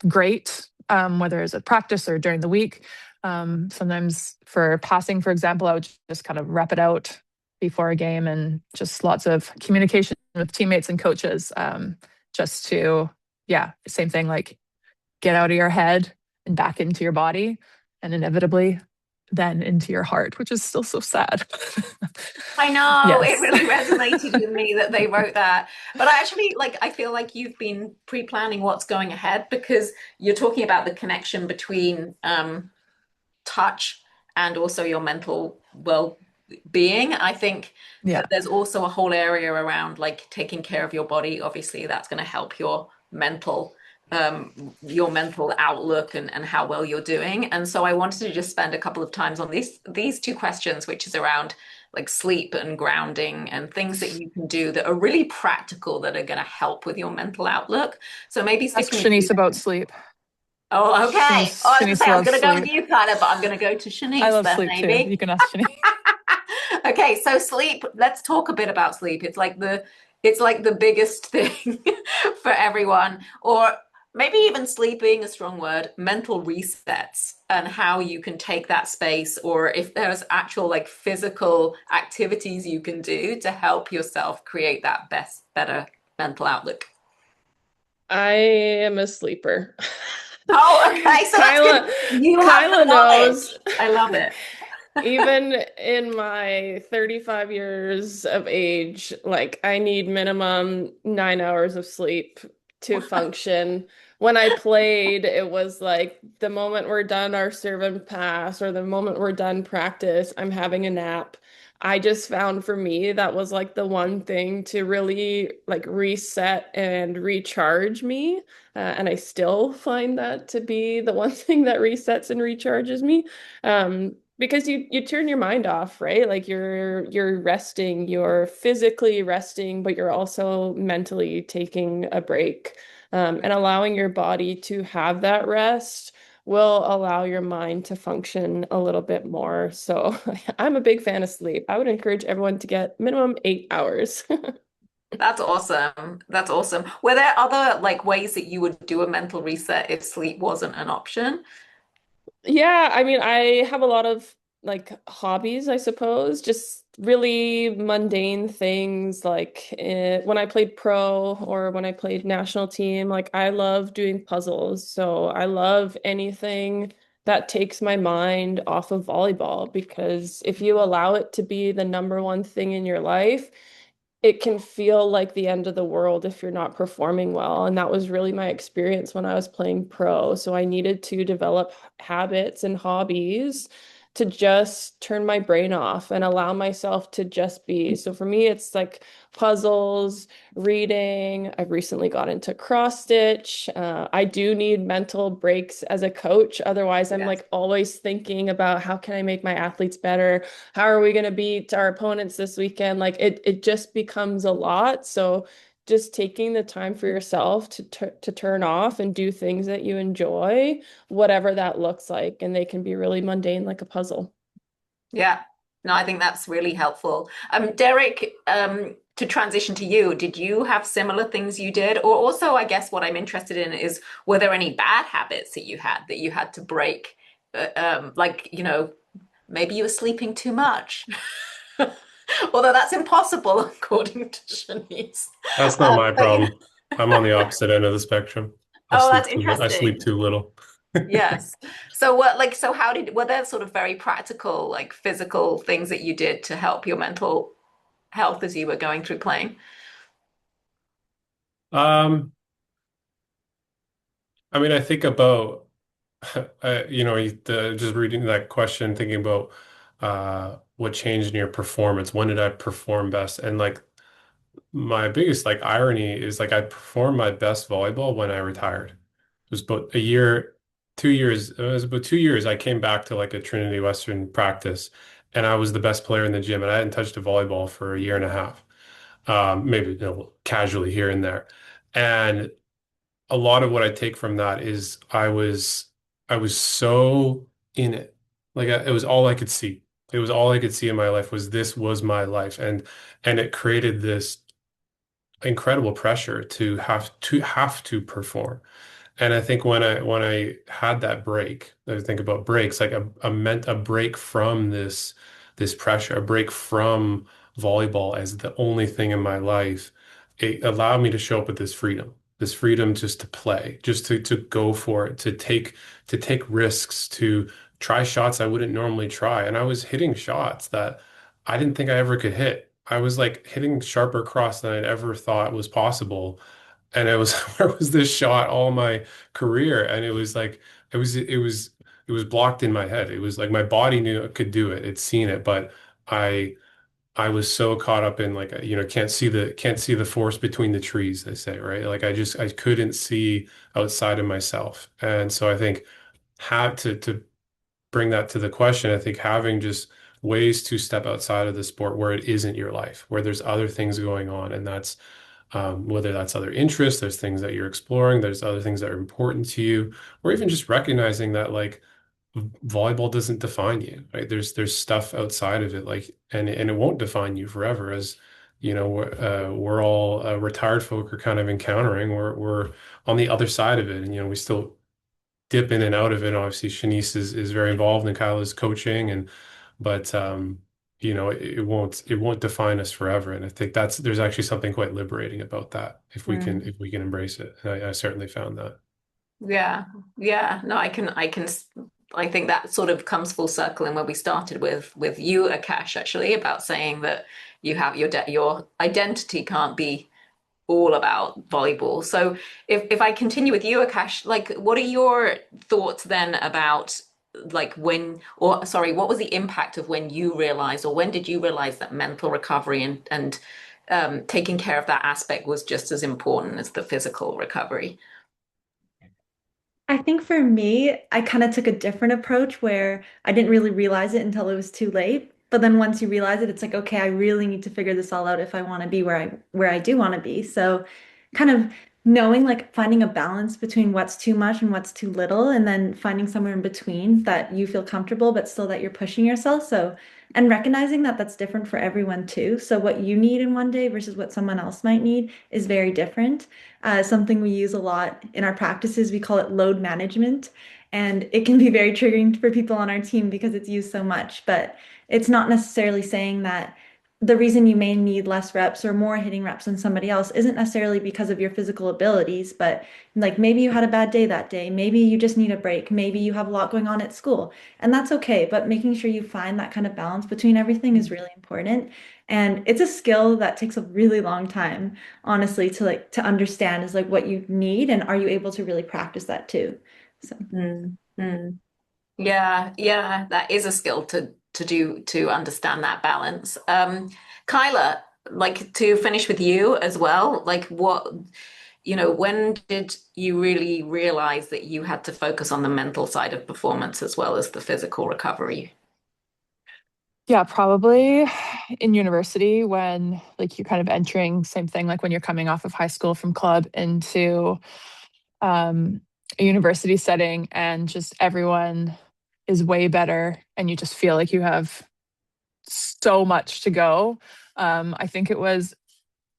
great, whether it's at practice or during the week, sometimes for passing, for example, I would just kind of rep it out before a game and just lots of communication with teammates and coaches, just to, yeah, same thing, like get out of your head and back into your body and inevitably then into your heart, which is still so sad. I know, it Yes. really resonated with me that they wrote that. But I actually, I feel like you've been pre-planning what's going ahead because you're talking about the connection between touch and also your mental well-being. I think Yeah. that there's also a whole area around like taking care of your body. Obviously, that's going to help your mental outlook and how well you're doing. And so I wanted to just spend a couple of times on these two questions, which is around like sleep and grounding and things that you can do that are really practical that are going to help with your mental outlook. So maybe Ask sticking with you. Shanice about sleep. Oh, okay. Shanice, Oh, I was going to Shanice say, I was loves going to go with sleep. you, Kyla, but I'm going to go to I Shanice love then, sleep too. You maybe. can ask Shanice. Okay, so sleep. Let's talk a bit about sleep. It's like the biggest thing for everyone, or maybe even sleep being a strong word, mental resets and how you can take that space, or if there's actual like physical activities you can do to help yourself create that better mental outlook. I am a sleeper. Oh, okay. So that's good. Kyla, You have the Kyla knowledge. knows. I love it. Even in my 35 years of age, like I need minimum 9 hours of sleep to function. When I played, it was like the moment we're done our serve and pass, or the moment we're done practice, I'm having a nap. I just found for me that was like the one thing to really like reset and recharge me. And I still find that to be the one thing that resets and recharges me. Because you turn your mind off, right? Like you're resting, you're physically resting, but you're also mentally taking a break. And allowing your body to have that rest will allow your mind to function a little bit more. So I'm a big fan of sleep. I would encourage everyone to get minimum 8 hours. That's awesome. That's awesome. Were there other like ways that you would do a mental reset if sleep wasn't an option? Yeah, I mean, I have a lot of like hobbies, I suppose, just really mundane things like when I played pro or when I played national team, like I love doing puzzles. So I love anything that takes my mind off of volleyball because if you allow it to be the number one thing in your life, it can feel like the end of the world if you're not performing well. And that was really my experience when I was playing pro. So I needed to develop habits and hobbies to just turn my brain off and allow myself to just be. So for me, it's like puzzles, reading. I've recently got into cross stitch. I do need mental breaks as a coach. Otherwise, I'm Yes. like always thinking about how can I make my athletes better? How are we going to beat our opponents this weekend? Like it just becomes a lot. So just taking the time for yourself to turn off and do things that you enjoy, whatever that looks like, and they can be really mundane like a puzzle. Yeah. No, I think that's really helpful. Derek, to transition to you, did you have similar things you did? Or also, I guess what I'm interested in is, were there any bad habits that you had to break? Like, maybe you were sleeping too much. Although that's impossible, according to Shanice. That's not my But problem. I'm on the opposite end of the spectrum. oh, that's I sleep interesting. too little. Yes. So so were there sort of very practical, like physical things that you did to help your mental health as you were going through playing? Um, I mean, I think about, just reading that question, thinking about what changed in your performance. When did I perform best? And like my biggest like irony is like I performed my best volleyball when I retired. It was about a year, 2 years. It was about 2 years. I came back to like a Trinity Western practice, and I was the best player in the gym, and I hadn't touched a volleyball for a year and a half, maybe casually here and there. And a lot of what I take from that is I was so in it. Like it was all I could see. It was all I could see in my life was this was my life, and it created this incredible pressure to perform. And I think when I had that break, I think about breaks, like a break from this pressure, a break from volleyball as the only thing in my life. It allowed me to show up with this freedom just to play, just to go for it, to take risks, to try shots I wouldn't normally try. And I was hitting shots that I didn't think I ever could hit. I was like hitting sharper cross than I'd ever thought was possible. And it was where was this shot all my career? And it was like it was blocked in my head. It was like my body knew it could do it. It's seen it, but I I was so caught up in like can't see the forest between the trees, they say, right? Like I couldn't see outside of myself. And so I think have to bring that to the question, I think having just ways to step outside of the sport where it isn't your life, where there's other things going on, and that's whether that's other interests, there's things that you're exploring, there's other things that are important to you, or even just recognizing that like volleyball doesn't define you, right? There's stuff outside of it, like, and it won't define you forever, as we're all retired folk are kind of encountering. We're on the other side of it, and we still dip in and out of it. Obviously, Shanice is very involved in Kyla's coaching, but it won't define us forever. And I think there's actually something quite liberating about that if we can Mm. if we can embrace it. And I certainly found that. Yeah, yeah. No, I think that sort of comes full circle in where we started with you, Akash, actually, about saying that you have your identity can't be all about volleyball. So if I continue with you, Akash, like what are your thoughts then about like what was the impact of when you realized, or when did you realize that mental recovery and taking care of that aspect was just as important as the physical recovery? I think for me, I kind of took a different approach where I didn't really realize it until it was too late. But then once you realize it, it's like, okay, I really need to figure this all out if I want to be where I do want to be. So kind of knowing like finding a balance between what's too much and what's too little, and then finding somewhere in between that you feel comfortable, but still that you're pushing yourself. So, and recognizing that that's different for everyone too. So what you need in one day versus what someone else might need is very different. Something we use a lot in our practices, we call it load management. And it can be very triggering for people on our team because it's used so much. But it's not necessarily saying that the reason you may need less reps or more hitting reps than somebody else isn't necessarily because of your physical abilities, but like maybe you had a bad day that day. Maybe you just need a break. Maybe you have a lot going on at school, and that's okay. But making sure you find that kind of balance between everything is really important. And it's a skill that takes a really long time, honestly, to understand is like what you need and are you able to really practice that too. So Mm, mm. Yeah, yeah, that is a skill to do to understand that balance. Kyla, like to finish with you as well, like when did you really realize that you had to focus on the mental side of performance as well as the physical recovery? Yeah, probably in university when like you're kind of entering same thing like when you're coming off of high school from club into um, a university setting and just everyone is way better and you just feel like you have so much to go. I think it was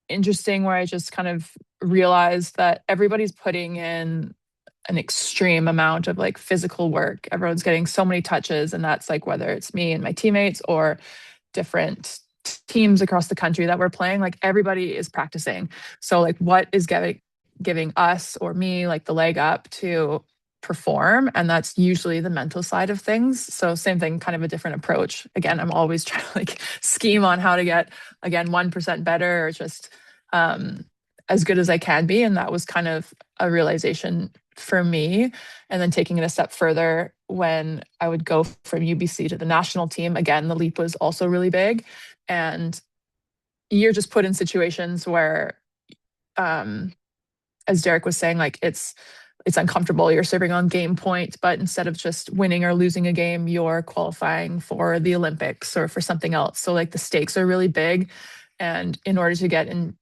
interesting where I just kind of realized that everybody's putting in an extreme amount of like physical work. Everyone's getting so many touches, and that's like whether it's me and my teammates or different teams across the country that we're playing, like everybody is practicing. So like what is giving us or me like the leg up to perform, and that's usually the mental side of things. So same thing, kind of a different approach. Again, I'm always trying to like scheme on how to get again 1% better or just um as good as I can be, and that was kind of a realization for me. And then taking it a step further, when I would go from UBC to the national team, again, the leap was also really big. And you're just put in situations where, as Derek was saying, like it's uncomfortable. You're serving on game point, but instead of just winning or losing a game, you're qualifying for the Olympics or for something else. So like the stakes are really big. And in order to get in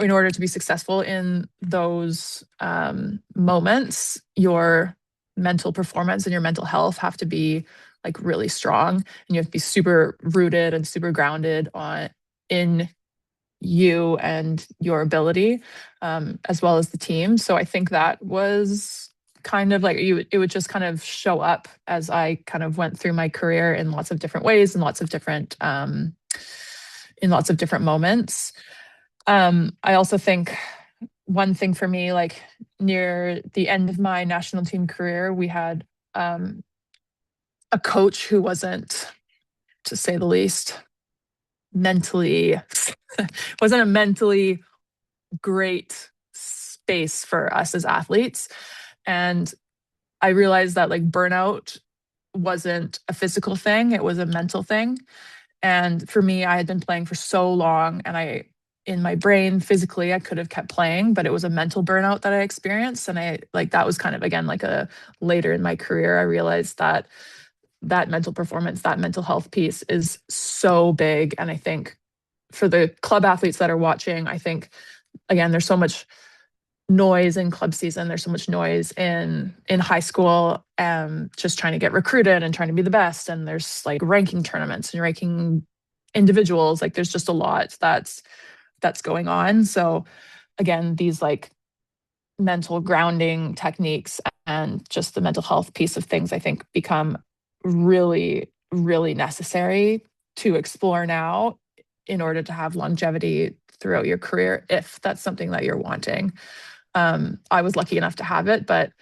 order to be successful in those moments, your mental performance and your mental health have to be like really strong, and you have to be super rooted and super grounded on in you and your ability, as well as the team. So I think that was kind of like it would just kind of show up as I kind of went through my career in lots of different ways and in lots of different moments. I also think one thing for me, like near the end of my national team career, we had a coach who wasn't, to say the least, mentally wasn't a mentally great space for us as athletes. And I realized that like burnout wasn't a physical thing, it was a mental thing. And for me, I had been playing for so long and in my brain, physically, I could have kept playing, but it was a mental burnout that I experienced. And I like that was kind of again like a later in my career, I realized that that mental performance, that mental health piece is so big. And I think for the club athletes that are watching, I think again, there's so much noise in club season. There's so much noise in high school, just trying to get recruited and trying to be the best. And there's like ranking tournaments and ranking individuals. Like there's just a lot that's going on. So again, these like mental grounding techniques and just the mental health piece of things, I think become really, really necessary to explore now in order to have longevity throughout your career, if that's something that you're wanting. I was lucky enough to have it, but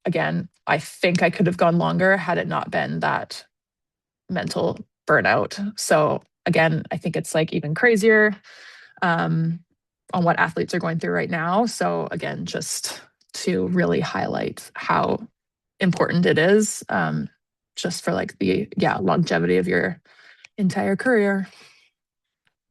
again, I think I could have gone longer had it not been that mental burnout. So again, I think it's like even crazier on what athletes are going through right now. So again, just to really highlight how important it is, just for like the longevity of your entire career.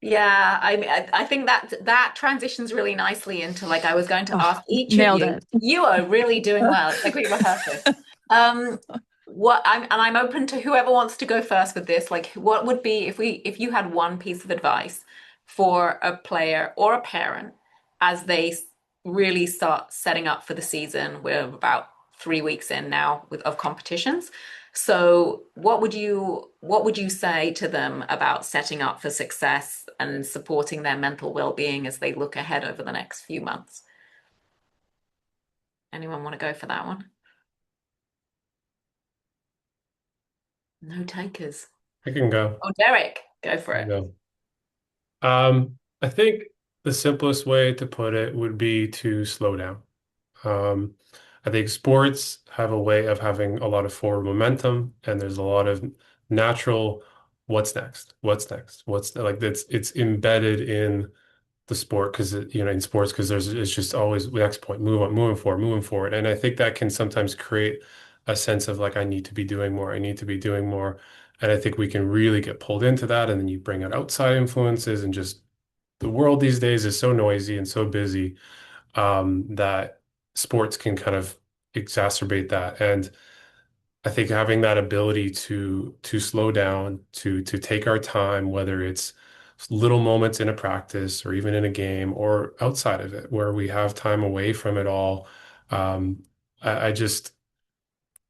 Yeah, I mean, I think that transitions really nicely into like I was going to Oh, ask each of nailed you. it. You are really doing well. It's like we rehearsed this. I'm open to whoever wants to go first with this. Like, what would be if you had one piece of advice for a player or a parent as they really start setting up for the season? We're about 3 weeks in now of competitions. So what would you say to them about setting up for success and supporting their mental well-being as they look ahead over the next few months? Anyone want to go for that one? No takers. I can go. Oh, Derek, go for I can it. go. I think the simplest way to put it would be to slow down. Um, I think sports have a way of having a lot of forward momentum, and there's a lot of natural what's next, what's next, what's like it's embedded in the sport because in sports because there's it's just always the next point, move on, moving forward, and I think that can sometimes create a sense of like, I need to be doing more, I need to be doing more. And I think we can really get pulled into that. And then you bring out outside influences, and just the world these days is so noisy and so busy, that sports can kind of exacerbate that. And I think having that ability to slow down, to take our time, whether it's little moments in a practice or even in a game or outside of it, where we have time away from it all. Um, I just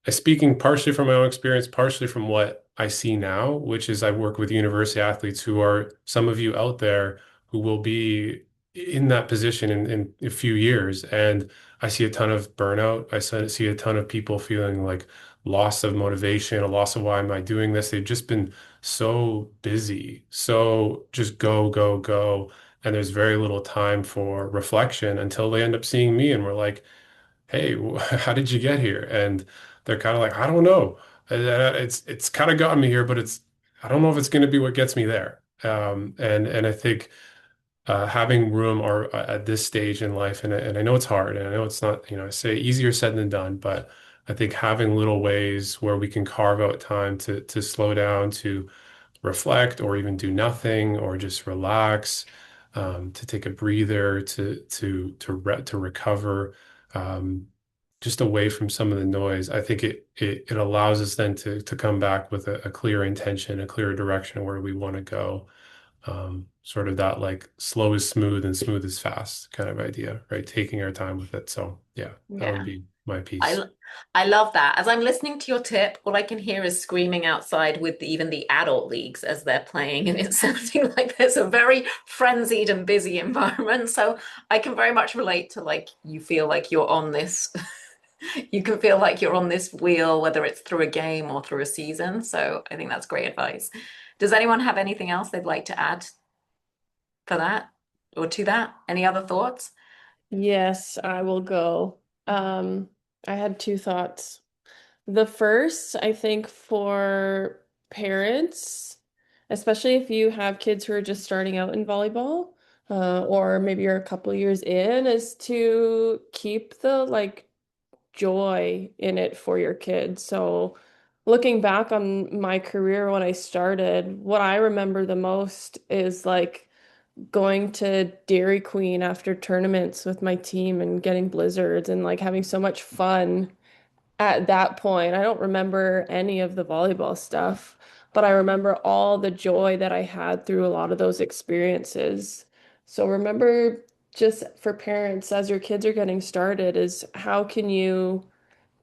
speaking partially from my own experience, partially from what I see now, which is I work with university athletes who are some of you out there who will be in that position in a few years. And I see a ton of burnout. See a ton of people feeling like loss of motivation, a loss of why am I doing this? They've just been so busy, so just go, go, go. And there's very little time for reflection until they end up seeing me and we're like, hey, how did you get here? And they're kind of like, I don't know. It's kind of gotten me here, but I don't know if it's going to be what gets me there. And I think having room or at this stage in life, and I know it's hard, and I know it's not, I say easier said than done, but I think having little ways where we can carve out time to slow down, to reflect, or even do nothing, or just relax, to take a breather, to recover, um, just away from some of the noise. I think it allows us then to come back with a clear intention, a clear direction of where we want to go. Sort of that like slow is smooth and smooth is fast kind of idea, right? Taking our time with it. So yeah, that would Yeah. be my piece. I love that. As I'm listening to your tip, all I can hear is screaming outside with even the adult leagues as they're playing, and it's sounding like there's a very frenzied and busy environment. So I can very much relate to like you feel like you're on this, you can feel like you're on this wheel, whether it's through a game or through a season. So I think that's great advice. Does anyone have anything else they'd like to add for that or to that? Any other thoughts? Yes, I will go. I had two thoughts. The first, I think for parents, especially if you have kids who are just starting out in volleyball, or maybe you're a couple years in, is to keep the like joy in it for your kids. So looking back on my career when I started, what I remember the most is like going to Dairy Queen after tournaments with my team and getting blizzards and like having so much fun at that point. I don't remember any of the volleyball stuff, but I remember all the joy that I had through a lot of those experiences. So remember, just for parents, as your kids are getting started, is how can you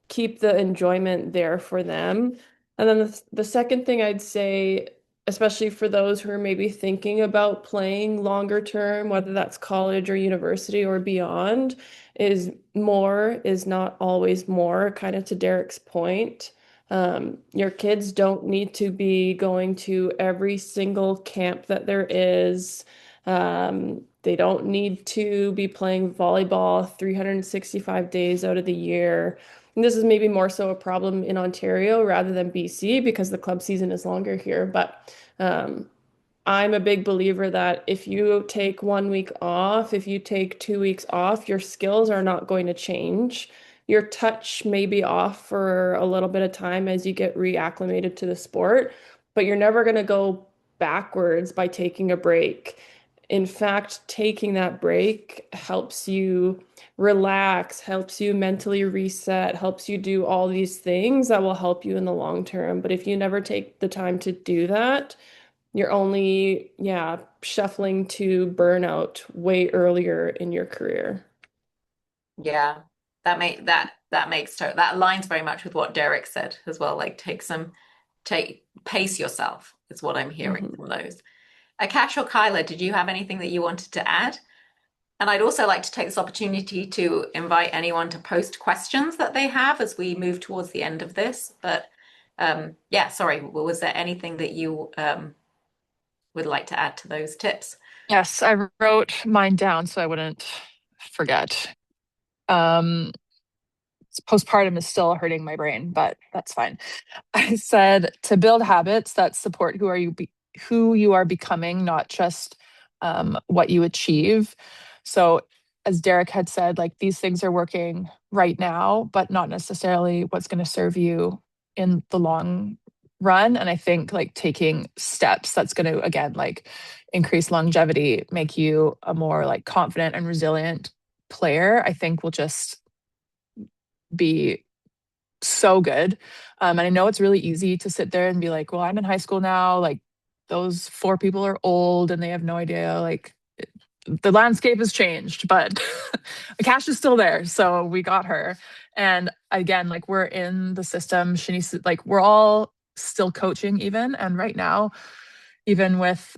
keep the enjoyment there for them. And then the second thing I'd say, especially for those who are maybe thinking about playing longer term, whether that's college or university or beyond, is more is not always more, kind of to Derek's point. Your kids don't need to be going to every single camp that there is. They don't need to be playing volleyball 365 days out of the year. And this is maybe more so a problem in Ontario rather than BC because the club season is longer here. But I'm a big believer that if you take 1 week off, if you take 2 weeks off, your skills are not going to change. Your touch may be off for a little bit of time as you get reacclimated to the sport, but you're never going to go backwards by taking a break. In fact, taking that break helps you relax, helps you mentally reset, helps you do all these things that will help you in the long term. But if you never take the time to do that, you're only, yeah, shuffling to burnout way earlier in your career. Yeah, that makes that aligns very much with what Derek said as well. Like take pace yourself is what I'm hearing Mhm. from those. Akash or Kyla, did you have anything that you wanted to add? And I'd also like to take this opportunity to invite anyone to post questions that they have as we move towards the end of this. But yeah, sorry, was there anything that you would like to add to those tips? Yes, I wrote mine down so I wouldn't forget. Um, Postpartum is still hurting my brain, but that's fine. I said to build habits that support who you are becoming, not just what you achieve. So as Derek had said, like these things are working right now, but not necessarily what's going to serve you in the long run. And I think like taking steps that's going to, again, like increase longevity, make you a more like confident and resilient player, I think will just be so good. And I know it's really easy to sit there and be like, well, I'm in high school now. Like those four people are old and they have no idea. Like the landscape has changed, but Akash is still there. So we got her. And again, like we're in the system. Shanice, like we're all still coaching even. And right now, even with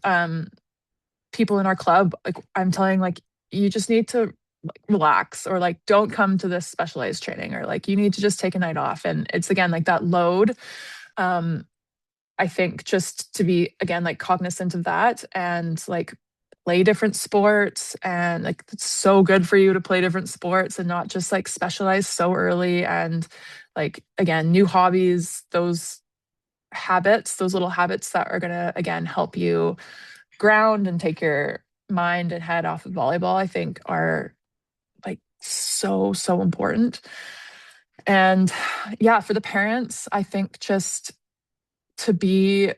people in our club, like I'm telling like you just need to like relax or like don't come to this specialized training or like you need to just take a night off. And it's again like that load. I think just to be again like cognizant of that and like play different sports and like it's so good for you to play different sports and not just like specialize so early and like again new hobbies, those habits, those little habits that are going to again help you ground and take your mind and head off of volleyball, I think are like so important. And yeah, for the parents, I think just to be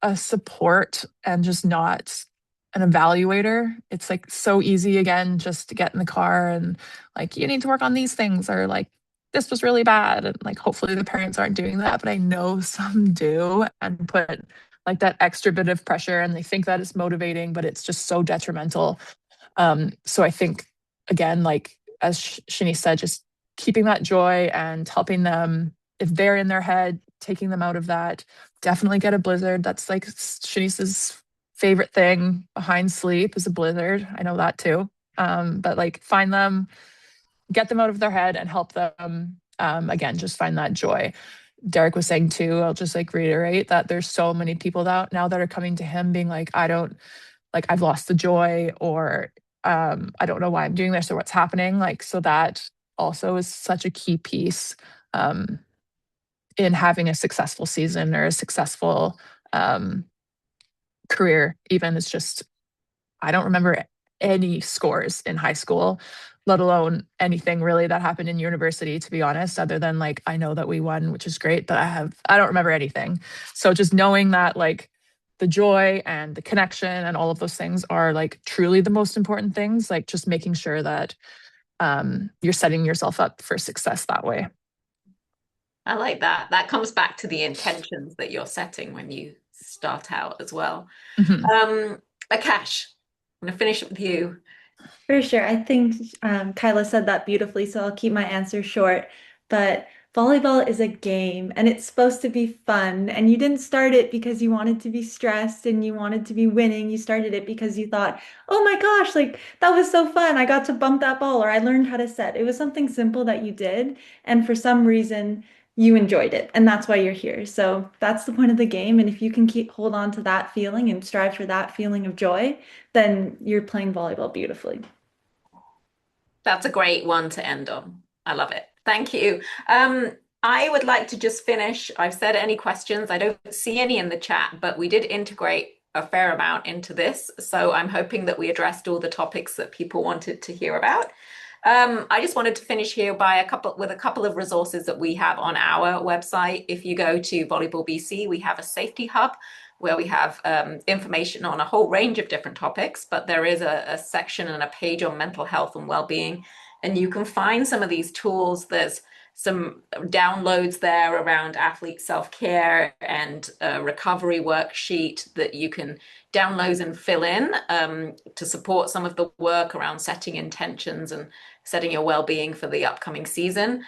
a support and just not an evaluator. It's like so easy again just to get in the car and like you need to work on these things or like this was really bad and like hopefully the parents aren't doing that, but I know some do and put like that extra bit of pressure and they think that it's motivating, but it's just so detrimental. So I think again, like as Shani said, just keeping that joy and helping them if they're in their head, taking them out of that. Definitely get a blizzard. That's like Shanice's favorite thing behind sleep is a blizzard. I know that too. But like find them, get them out of their head and help them again, just find that joy. Derek was saying too, I'll just like reiterate that there's so many people that now that are coming to him being like, I don't like I've lost the joy or I don't know why I'm doing this or what's happening. Like so that also is such a key piece in having a successful season or a successful career. Even it's just I don't remember any scores in high school, let alone anything really that happened in university, to be honest, other than like I know that we won, which is great, but I don't remember anything. So just knowing that like the joy and the connection and all of those things are like truly the most important things, like just making sure that you're setting yourself up for success that way. I like that. That comes back to the intentions that you're setting when you start out as well. Mm-hmm. Akash, I'm going to finish with you. For sure. I think Kyla said that beautifully, so I'll keep my answer short. But volleyball is a game and it's supposed to be fun. And you didn't start it because you wanted to be stressed and you wanted to be winning. You started it because you thought, oh my gosh, like that was so fun. I got to bump that ball or I learned how to set. It was something simple that you did. And for some reason, you enjoyed it. And that's why you're here. So that's the point of the game. And if you can hold on to that feeling and strive for that feeling of joy, then you're playing volleyball beautifully. That's a great one to end on. I love it. Thank you. I would like to just finish. I've said any questions. I don't see any in the chat, but we did integrate a fair amount into this. So I'm hoping that we addressed all the topics that people wanted to hear about. I just wanted to finish here by a couple of resources that we have on our website. If you go to Volleyball BC, we have a safety hub where we have information on a whole range of different topics, but there is a section and a page on mental health and well-being, and you can find some of these tools. There's some downloads there around athlete self-care and a recovery worksheet that you can download and fill in to support some of the work around setting intentions and setting your well-being for the upcoming season.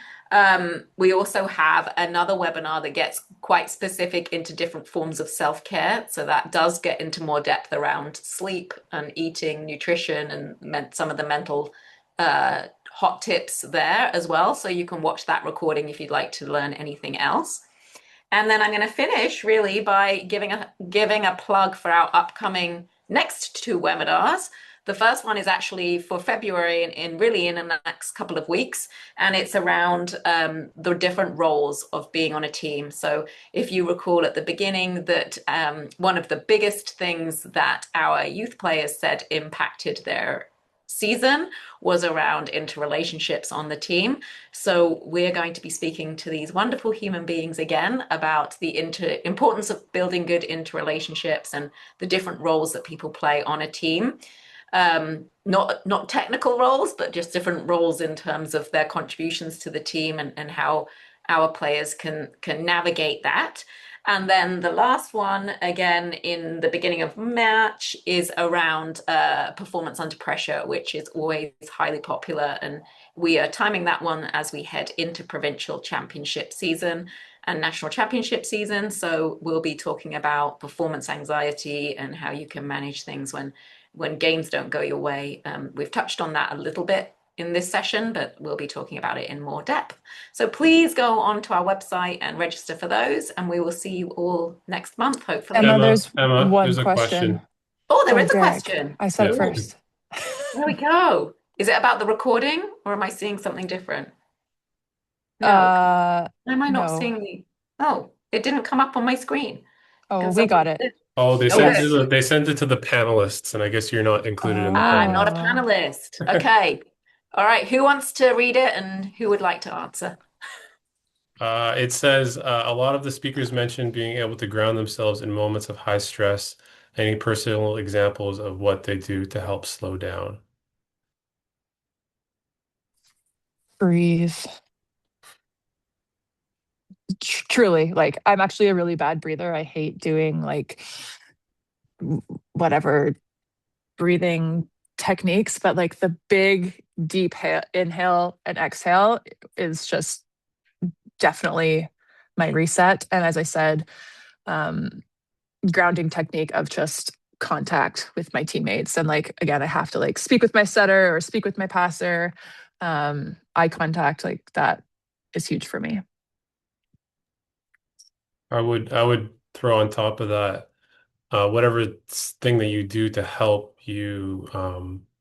We also have another webinar that gets quite specific into different forms of self-care. So that does get into more depth around sleep and eating, nutrition, and some of the mental hot tips there as well. So you can watch that recording if you'd like to learn anything else. And then I'm going to finish really by giving a plug for our upcoming next two webinars. The first one is actually for February in the next couple of weeks, and it's around the different roles of being on a team. So if you recall at the beginning that one of the biggest things that our youth players said impacted their season was around interrelationships on the team. So we're going to be speaking to these wonderful human beings again about the importance of building good interrelationships and the different roles that people play on a team. Not technical roles, but just different roles in terms of their contributions to the team and how our players can navigate that. And then the last one, again, in the beginning of March, is around performance under pressure, which is always highly popular. And we are timing that one as we head into provincial championship season and national championship season. So we'll be talking about performance anxiety and how you can manage things when games don't go your way. We've touched on that a little bit in this session, but we'll be talking about it in more depth. So please go on to our website and register for those, and we will see you all next month, hopefully. Emma, there's Emma, one there's a question. Oh, there Oh, is a Derek, question. I said it Yeah. first. There we go. Is it about the recording, or am I seeing something different? No. Am I not No. seeing the... Oh, it didn't come up on my screen. Oh, Can we got someone... it. Oh, they Oh, sent good. it. They sent it to the panelists, and I guess you're not included in the I'm not a panel. panelist. Okay. All right. Who wants to read it and who would like to answer? It says a lot of the speakers mentioned being able to ground themselves in moments of high stress. Any personal examples of what they do to help slow down? Breathe. Truly, like I'm actually a really bad breather. I hate doing like whatever breathing techniques, but like the big deep inhale and exhale is just definitely my reset. And as I said, grounding technique of just contact with my teammates. And like, again, I have to like speak with my setter or speak with my passer. Eye contact, like that is huge for me. I would throw on top of that whatever thing that you do to help you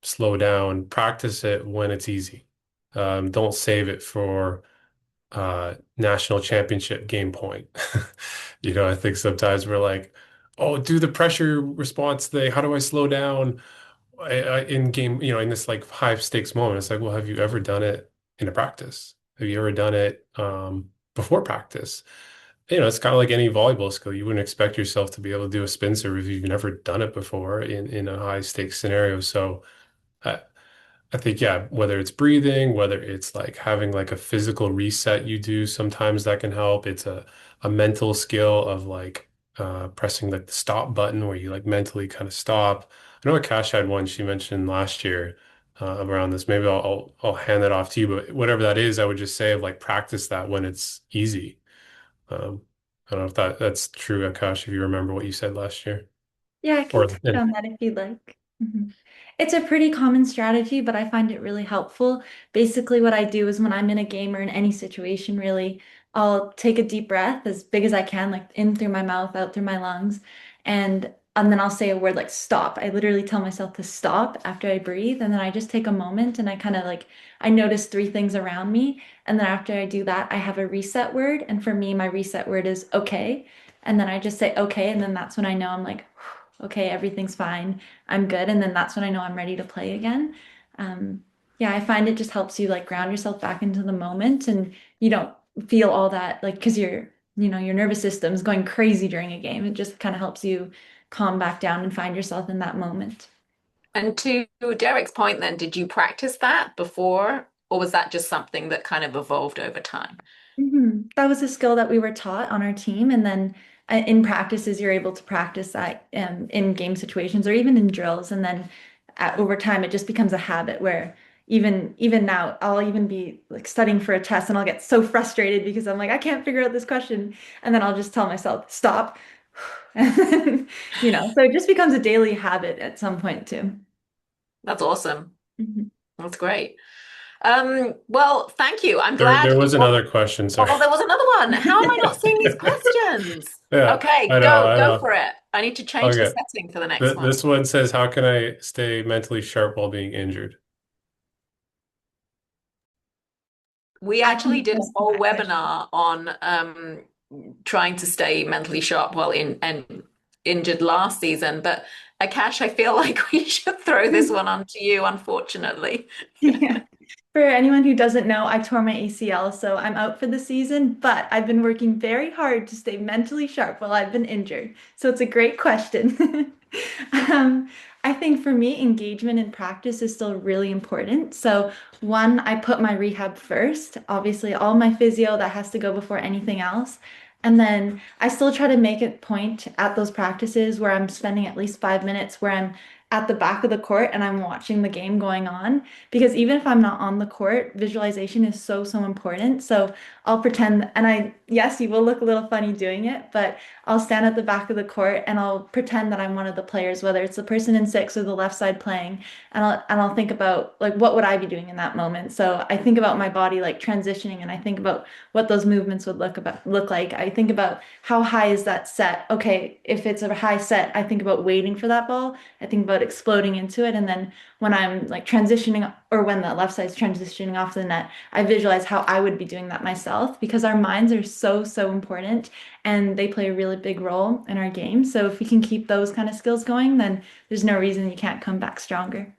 slow down, practice it when it's easy. Don't save it for national championship game point. I think sometimes we're like, oh, do the pressure response thing. How do I slow down in game, in this like high stakes moment? It's like, well, have you ever done it in a practice? Have you ever done it before practice? It's kind of like any volleyball skill. You wouldn't expect yourself to be able to do a spin serve if you've never done it before in a high stakes scenario. So I, I think, yeah, whether it's breathing, whether it's like having like a physical reset you do, sometimes that can help. It's a mental skill of like pressing like the stop button where you like mentally kind of stop. I know Akash had one she mentioned last year around this. Maybe I'll hand that off to you, but whatever that is, I would just say of like practice that when it's easy. Um, I don't know if that's true, Akash, if you remember what you said last year. Yeah, I can Or touch on that if you'd like. It's a pretty common strategy, but I find it really helpful. Basically, what I do is when I'm in a game or in any situation, really, I'll take a deep breath as big as I can, like in through my mouth, out through my lungs, and then I'll say a word like stop. I literally tell myself to stop after I breathe, and then I just take a moment and I kind of like I notice three things around me, and then after I do that, I have a reset word, and for me, my reset word is okay. And then I just say okay, and then that's when I know I'm like, okay, everything's fine. I'm good. And then that's when I know I'm ready to play again. Yeah, I find it just helps you like ground yourself back into the moment and you don't feel all that like because your nervous system's going crazy during a game. It just kind of helps you calm back down and find yourself in that moment. And to Derek's point, then, did you practice that before, or was that just something that kind of evolved over time? That was a skill that we were taught on our team, and then in practices, you're able to practice that in game situations or even in drills, and then over time, it just becomes a habit where even now, I'll even be like studying for a test, and I'll get so frustrated because I'm like, I can't figure out this question, and then I'll just tell myself, stop, and then, so it just becomes a daily habit at some point too. That's awesome. Mhm. That's great. Well, thank you. I'm there, glad there you was another question. Sorry. Oh, there was another one. How am I not seeing these questions? Yeah, Okay, I know, I go know. for it. I need to change the Okay. setting for the next one. This one says, how can I stay mentally sharp while being injured? We I actually can did a answer whole that question. webinar on trying to stay mentally sharp while in and injured last season. But Akash, I feel like we should throw this one on to you, unfortunately. Yeah. For anyone who doesn't know, I tore my ACL, so I'm out for the season, but I've been working very hard to stay mentally sharp while I've been injured. So it's a great question. Um, I think for me, engagement in practice is still really important. So, one, I put my rehab first. Obviously, all my physio, that has to go before anything else. And then I still try to make a point at those practices where I'm spending at least 5 minutes where I'm at the back of the court and I'm watching the game going on. Because even if I'm not on the court, visualization is so, so important. So I'll pretend, and yes, you will look a little funny doing it, but I'll stand at the back of the court and I'll pretend that I'm one of the players, whether it's the person in six or the left side playing, and I'll think about like what would I be doing in that moment. So I think about my body like transitioning, and I think about what those movements would look like. I think about how high is that set. Okay, if it's a high set, I think about waiting for that ball. I think about exploding into it, and then when I'm like transitioning or when the left side's transitioning off the net, I visualize how I would be doing that myself because our minds are so, so important and they play a really big role in our game. So if we can keep those kind of skills going, then there's no reason you can't come back stronger.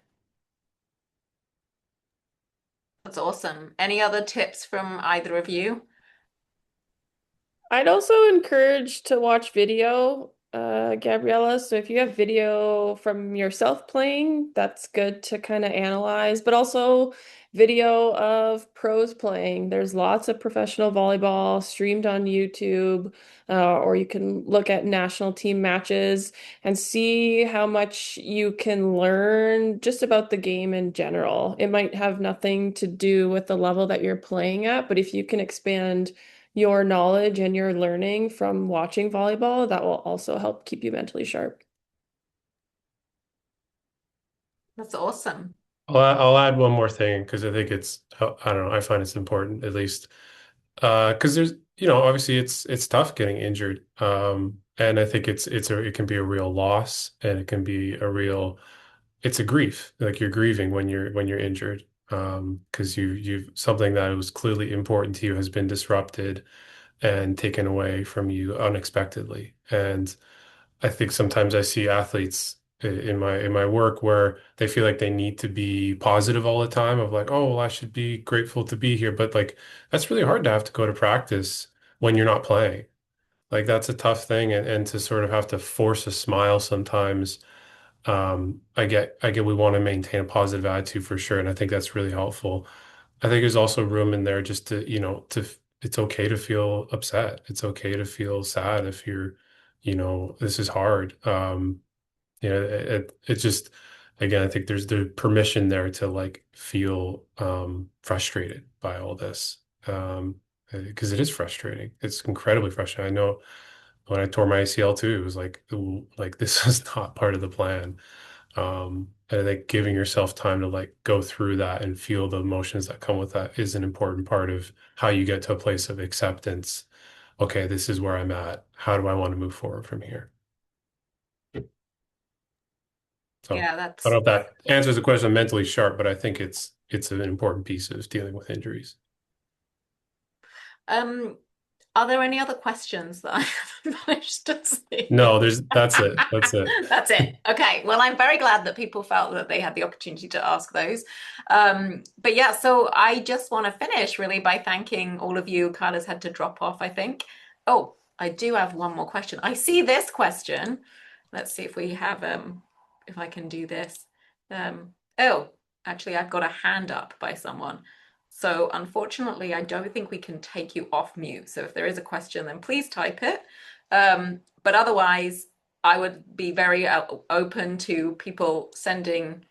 That's awesome. Any other tips from either of you? I'd also encourage to watch video, Gabriella. So if you have video from yourself playing, that's good to kind of analyze, but also video of pros playing. There's lots of professional volleyball streamed on YouTube, or you can look at national team matches and see how much you can learn just about the game in general. It might have nothing to do with the level that you're playing at, but if you can expand your knowledge and your learning from watching volleyball, that will also help keep you mentally sharp. That's awesome. I'll add one more thing because I think I don't know, I find it's important at least. Because there's, obviously it's tough getting injured. And I think it can be a real loss and it can be it's a grief. Like you're grieving when you're injured. Because you've something that was clearly important to you has been disrupted and taken away from you unexpectedly. And I think sometimes I see athletes in my work where they feel like they need to be positive all the time of like, oh, well, I should be grateful to be here. But like that's really hard to have to go to practice when you're not playing. Like that's a tough thing and to sort of have to force a smile sometimes. I get we want to maintain a positive attitude for sure, and I think that's really helpful. I think there's also room in there just to, it's okay to feel upset. It's okay to feel sad if this is hard. It just, again, I think there's the permission there to like feel frustrated by all this. Because it is frustrating. It's incredibly frustrating. I know when I tore my ACL too, it was like, ooh, like this is not part of the plan. And I think giving yourself time to like go through that and feel the emotions that come with that is an important part of how you get to a place of acceptance. Okay, this is where I'm at. How do I want to move forward from here? So Yeah, I that's don't know if that answers the question of mentally sharp, but I think it's an important piece of dealing with injuries. um are there any other questions that I haven't managed to see? No, that's it. That's it. That's it. Okay. Well, I'm very glad that people felt that they had the opportunity to ask those. But yeah, so I just want to finish really by thanking all of you. Kyla's had to drop off, I think. Oh, I do have one more question. I see this question. Let's see if we have if I can do this. Oh, actually, I've got a hand up by someone. So unfortunately, I don't think we can take you off mute. So if there is a question, then please type it. But otherwise, I would be very open to people sending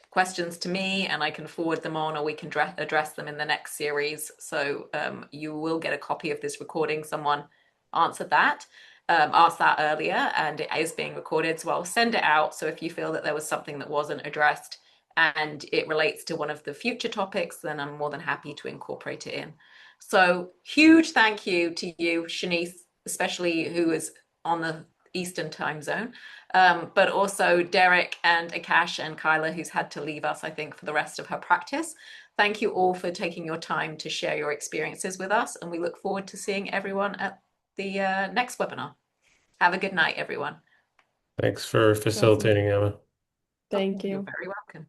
questions to me and I can forward them on or we can address them in the next series. So you will get a copy of this recording. Someone answered that, asked that earlier, and it is being recorded. So I'll send it out. So if you feel that there was something that wasn't addressed and it relates to one of the future topics, then I'm more than happy to incorporate it in. So huge thank you to you, Shanice, especially who is on the Eastern time zone, but also Derek and Akash and Kyla, who's had to leave us, I think, for the rest of her practice. Thank you all for taking your time to share your experiences with us, and we look forward to seeing everyone at the next webinar. Have a good night, everyone. Thanks for Awesome. facilitating, Emma. Thank You're you. very welcome.